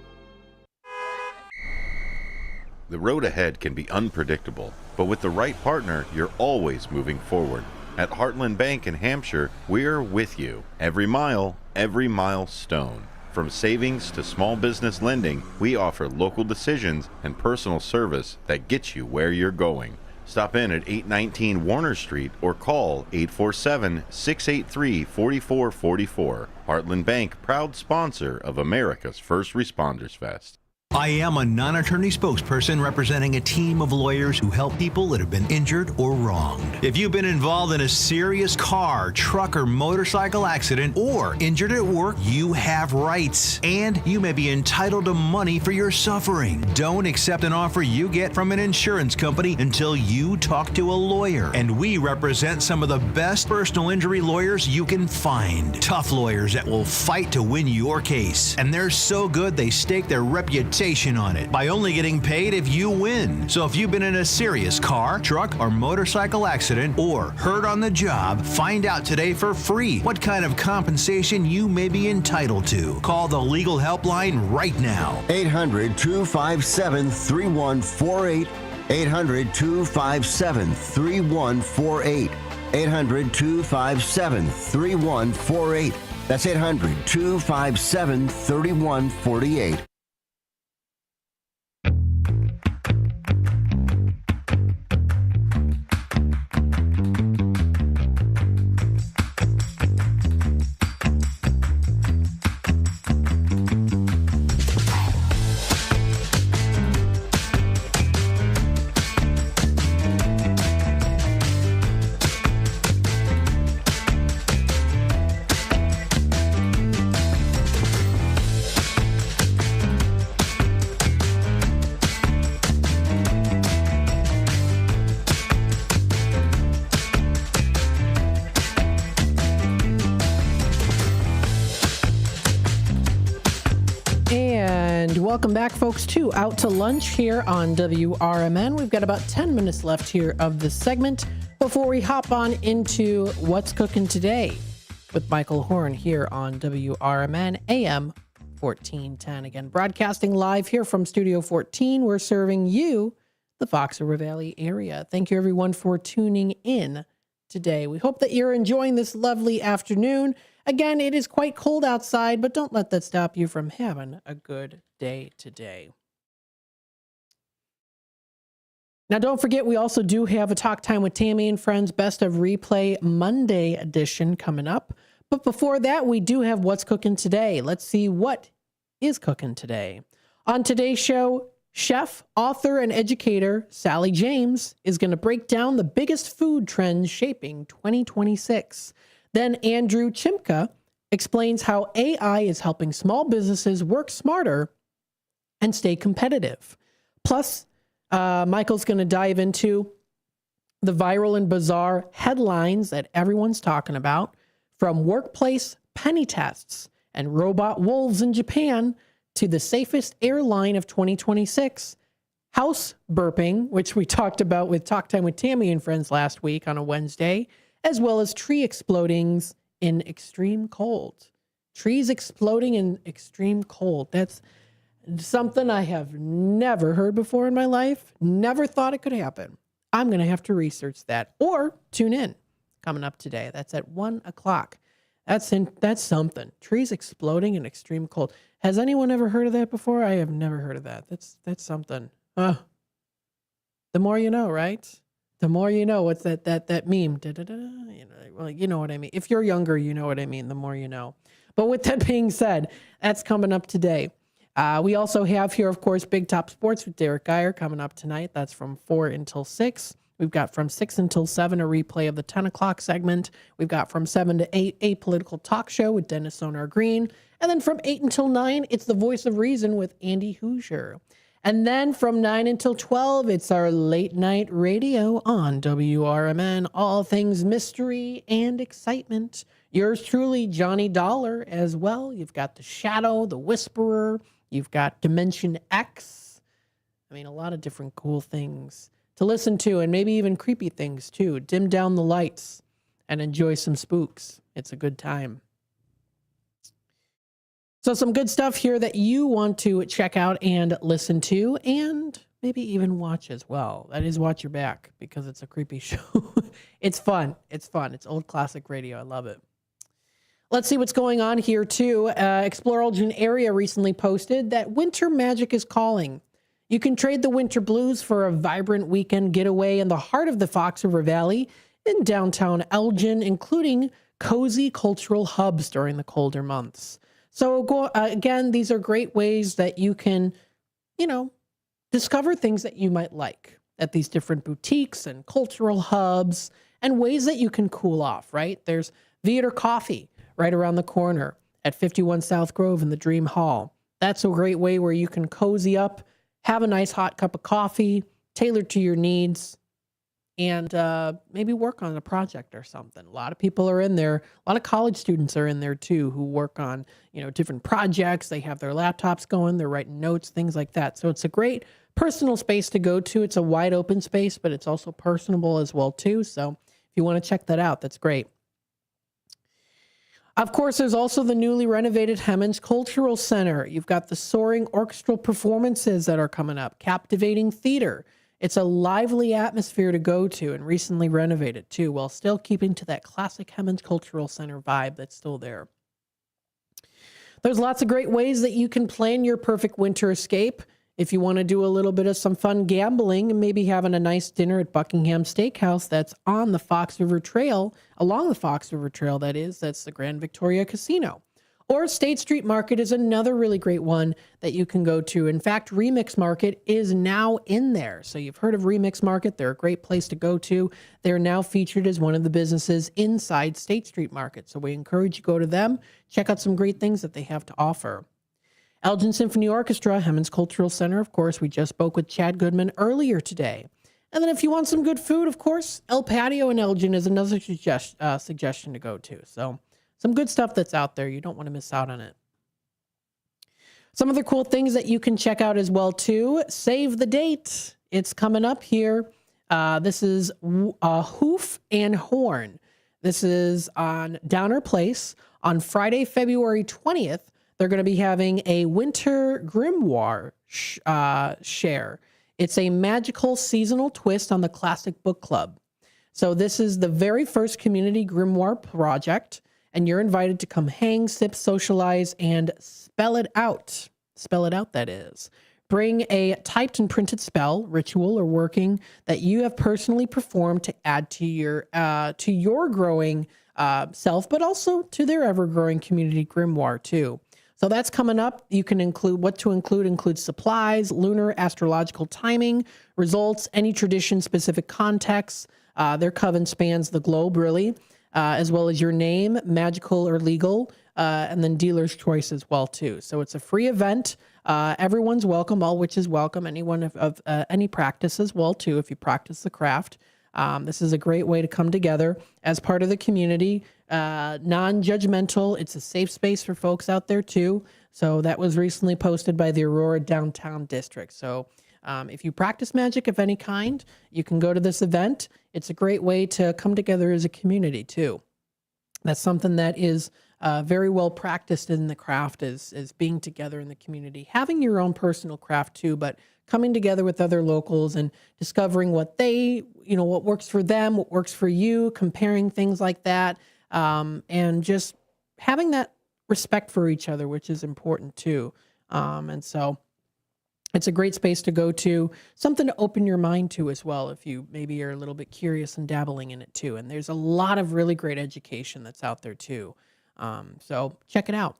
The road ahead can be unpredictable, but with the right partner, you're always moving forward. At Heartland Bank in Hampshire, we're with you. Every mile, every milestone. From savings to small business lending, we offer local decisions and personal service that gets you where you're going. Stop in at 819 Warner Street or call 847-683-4444. Heartland Bank, proud sponsor of America's First Responders Fest. I am a non-attorney spokesperson representing a team of lawyers who help people that have been injured or wronged. If you've been involved in a serious car, truck, or motorcycle accident or injured at work, you have rights, and you may be entitled to money for your suffering. Don't accept an offer you get from an insurance company until you talk to a lawyer. And we represent some of the best personal injury lawyers you can find. Tough lawyers that will fight to win your case. And they're so good they stake their reputation on it by only getting paid if you win. So if you've been in a serious car, truck, or motorcycle accident or hurt on the job, find out today for free what kind of compensation you may be entitled to. Call the legal helpline right now. 800-257-3148. 800-257-3148. 800-257-3148. That's 800-257-3148. Welcome back, folks, to Out to Lunch here on WRMN. We've got about 10 minutes left here of this segment before we hop on into What's Cooking Today with Michael Horn here on WRMN AM 1410. Again, broadcasting live here from Studio 14. We're serving you, the Fox River Valley area. Thank you, everyone, for tuning in today. We hope that you're enjoying this lovely afternoon. Again, it is quite cold outside, but don't let that stop you from having a good day today. Now, don't forget, we also do have a Talk Time with Tammy and Friends Best of Replay Monday edition coming up. But before that, we do have What's Cooking Today. Let's see what is cooking today. On today's show, chef, author, and educator Sally James is going to break down the biggest food trends shaping 2026. Then Andrew Chimka explains how AI is helping small businesses work smarter and stay competitive. Plus, Michael's going to dive into the viral and bizarre headlines that everyone's talking about, from workplace penny tests and robot wolves in Japan to the safest airline of 2026, house burping, which we talked about with Talk Time with Tammy and Friends last week on a Wednesday, as well as tree explodings in extreme cold. Trees exploding in extreme cold. That's something I have never heard before in my life. Never thought it could happen. I'm going to have to research that or tune in coming up today. That's at 1 o'clock. That's something. Trees exploding in extreme cold. Has anyone ever heard of that before? I have never heard of that. That's something. The more you know, right? The more you know. What's that meme? Well, you know what I mean. If you're younger, you know what I mean. The more you know. But with that being said, that's coming up today. We also have here, of course, Big Top Sports with Derek Geyer coming up tonight. That's from 4 until 6. We've got from 6 until 7 a replay of the 10 o'clock segment. We've got from 7 to 8 a political talk show with Dennis Sonar Green. And then from 8 until 9, it's the Voice of Reason with Andy Hoosier. And then from 9 until 12, it's our late night radio on WRMN, all things mystery and excitement. Yours truly, Johnny Dollar, as well. You've got The Shadow, The Whisperer. You've got Dimension X. I mean, a lot of different cool things to listen to, and maybe even creepy things too. Dim down the lights and enjoy some spooks. It's a good time. So some good stuff here that you want to check out and listen to, and maybe even watch as well. That is, watch your back, because it's a creepy show. It's fun. It's fun. It's old classic radio. I love it. Let's see what's going on here too. Explore Elgin area recently posted that winter magic is calling. You can trade the winter blues for a vibrant weekend getaway in the heart of the Fox River Valley in downtown Elgin, including cozy cultural hubs during the colder months. So again, these are great ways that you can, discover things that you might like at these different boutiques and cultural hubs, and ways that you can cool off, right? There's Theater Coffee right around the corner at 51 South Grove in the Dream Hall. That's a great way where you can cozy up, have a nice hot cup of coffee, tailored to your needs, and maybe work on a project or something. A lot of people are in there. A lot of college students are in there too, who work on, different projects. They have their laptops going. They're writing notes, things like that. So it's a great personal space to go to. It's a wide open space, but it's also personable as well too. So if you want to check that out, that's great. Of course, there's also the newly renovated Hemmons Cultural Center. You've got the soaring orchestral performances that are coming up, captivating theater. It's a lively atmosphere to go to, and recently renovated too, while still keeping to that classic Hemmons Cultural Center vibe that's still there. There's lots of great ways that you can plan your perfect winter escape. If you want to do a little bit of some fun gambling and maybe having a nice dinner at Buckingham Steakhouse that's on the Fox River Trail, along the Fox River Trail, that's the Grand Victoria Casino. Or State Street Market is another really great one that you can go to. In fact, Remix Market is now in there. So you've heard of Remix Market. They're a great place to go to. They're now featured as one of the businesses inside State Street Market. So we encourage you to go to them, check out some great things that they have to offer. Elgin Symphony Orchestra, Hemmons Cultural Center, of course. We just spoke with Chad Goodman earlier today. And then if you want some good food, of course, El Patio in Elgin is another suggestion to go to. So some good stuff that's out there. You don't want to miss out on it. Some other cool things that you can check out as well, too. Save the date. It's coming up here. This is Hoof and Horn. This is on Downer Place on Friday, February 20th. They're going to be having a winter grimoire share. It's a magical seasonal twist on the classic book club. So this is the very first community grimoire project, and you're invited to come hang, sip, socialize, and spell it out. Spell it out, that is. Bring a typed and printed spell, ritual, or working that you have personally performed to add to your growing self, but also to their ever-growing community grimoire, too. So that's coming up. You can include supplies, lunar astrological timing, results, any tradition-specific context. Their coven spans the globe, really, as well as your name, magical or legal, and then dealer's choice as well, too. So it's a free event. Everyone's welcome, all witches welcome, anyone of any practice as well, too, if you practice the craft. This is a great way to come together as part of the community, non-judgmental. It's a safe space for folks out there too. So that was recently posted by the Aurora Downtown District. So if you practice magic of any kind, you can go to this event. It's a great way to come together as a community too. That's something that is very well practiced in the craft, is being together in the community, having your own personal craft too, but coming together with other locals and discovering what what works for them, what works for you, comparing things like that, and just having that respect for each other, which is important too. And so it's a great space to go to, something to open your mind to as well, if you maybe are a little bit curious and dabbling in it too. And there's a lot of really great education that's out there too. So check it out.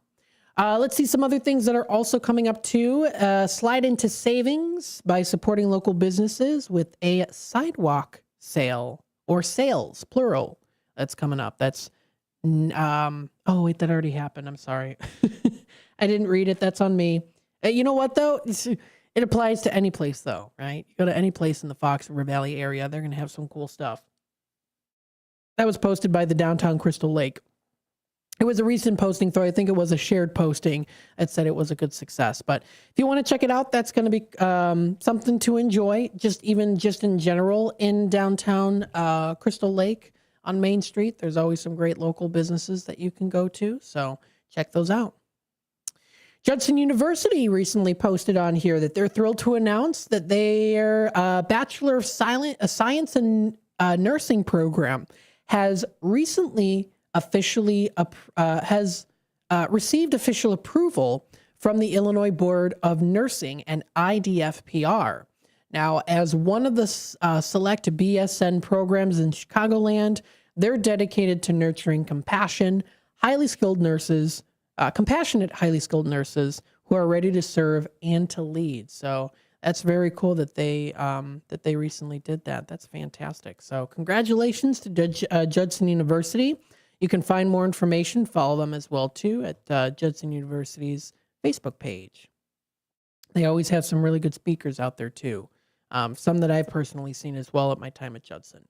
Let's see some other things that are also coming up too. Slide into savings by supporting local businesses with a sidewalk sale, or sales, plural. That's coming up. That's, oh wait, that already happened. I'm sorry. I didn't read it. That's on me. You know what though? It applies to any place though, right? You go to any place in the Fox River Valley area, they're going to have some cool stuff. That was posted by the Downtown Crystal Lake. It was a recent posting, though I think it was a shared posting that said it was a good success. But if you want to check it out, that's going to be something to enjoy, just in general in downtown Crystal Lake on Main Street. There's always some great local businesses that you can go to, so check those out. Judson University recently posted on here that they're thrilled to announce that their Bachelor of Science and Nursing program has recently received official approval from the Illinois Board of Nursing and IDFPR. Now, as one of the select BSN programs in Chicagoland, they're dedicated to nurturing compassionate, highly skilled nurses who are ready to serve and to lead. So that's very cool that they recently did that. That's fantastic. So congratulations to Judson University. You can find more information, follow them as well too at Judson University's Facebook page. They always have some really good speakers out there too. Some that I've personally seen as well at my time at Judson.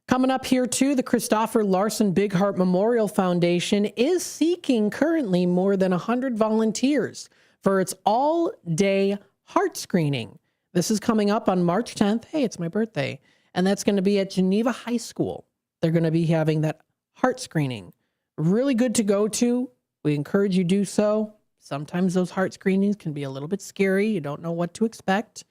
Coming up here too, the Christopher Larson Big Heart Memorial Foundation is seeking currently more than 100 volunteers for its all-day heart screening. This is coming up on March 10th. Hey, it's my birthday. And that's going to be at Geneva High School. They're going to be having that heart screening. Really good to go to. We encourage you to do so. Sometimes those heart screenings can be a little bit scary. You don't know what to expect.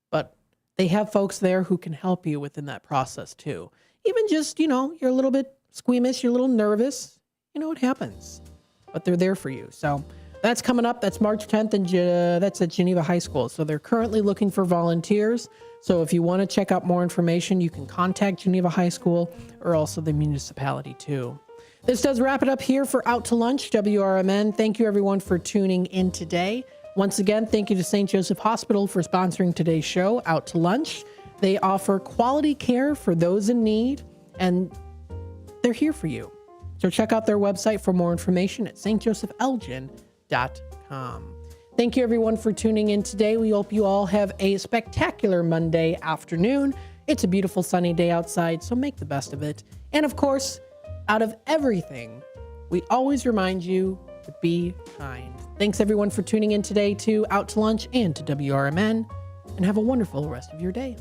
But they have folks there who can help you within that process too. Even just, you're a little bit squeamish, you're a little nervous. It happens. But they're there for you. So that's coming up. That's March 10th, and that's at Geneva High School. So they're currently looking for volunteers. So if you want to check out more information, you can contact Geneva High School or also the municipality too. This does wrap it up here for Out to Lunch, WRMN. Thank you everyone for tuning in today. Once again, thank you to St. Joseph Hospital for sponsoring today's show, Out to Lunch. They offer quality care for those in need, and they're here for you. So check out their website for more information at stjosephelgin.com. Thank you everyone for tuning in today. We hope you all have a spectacular Monday afternoon. It's a beautiful sunny day outside, so make the best of it. And of course, out of everything, we always remind you to be kind. Thanks everyone for tuning in today to Out to Lunch and to WRMN, and have a wonderful rest of your day.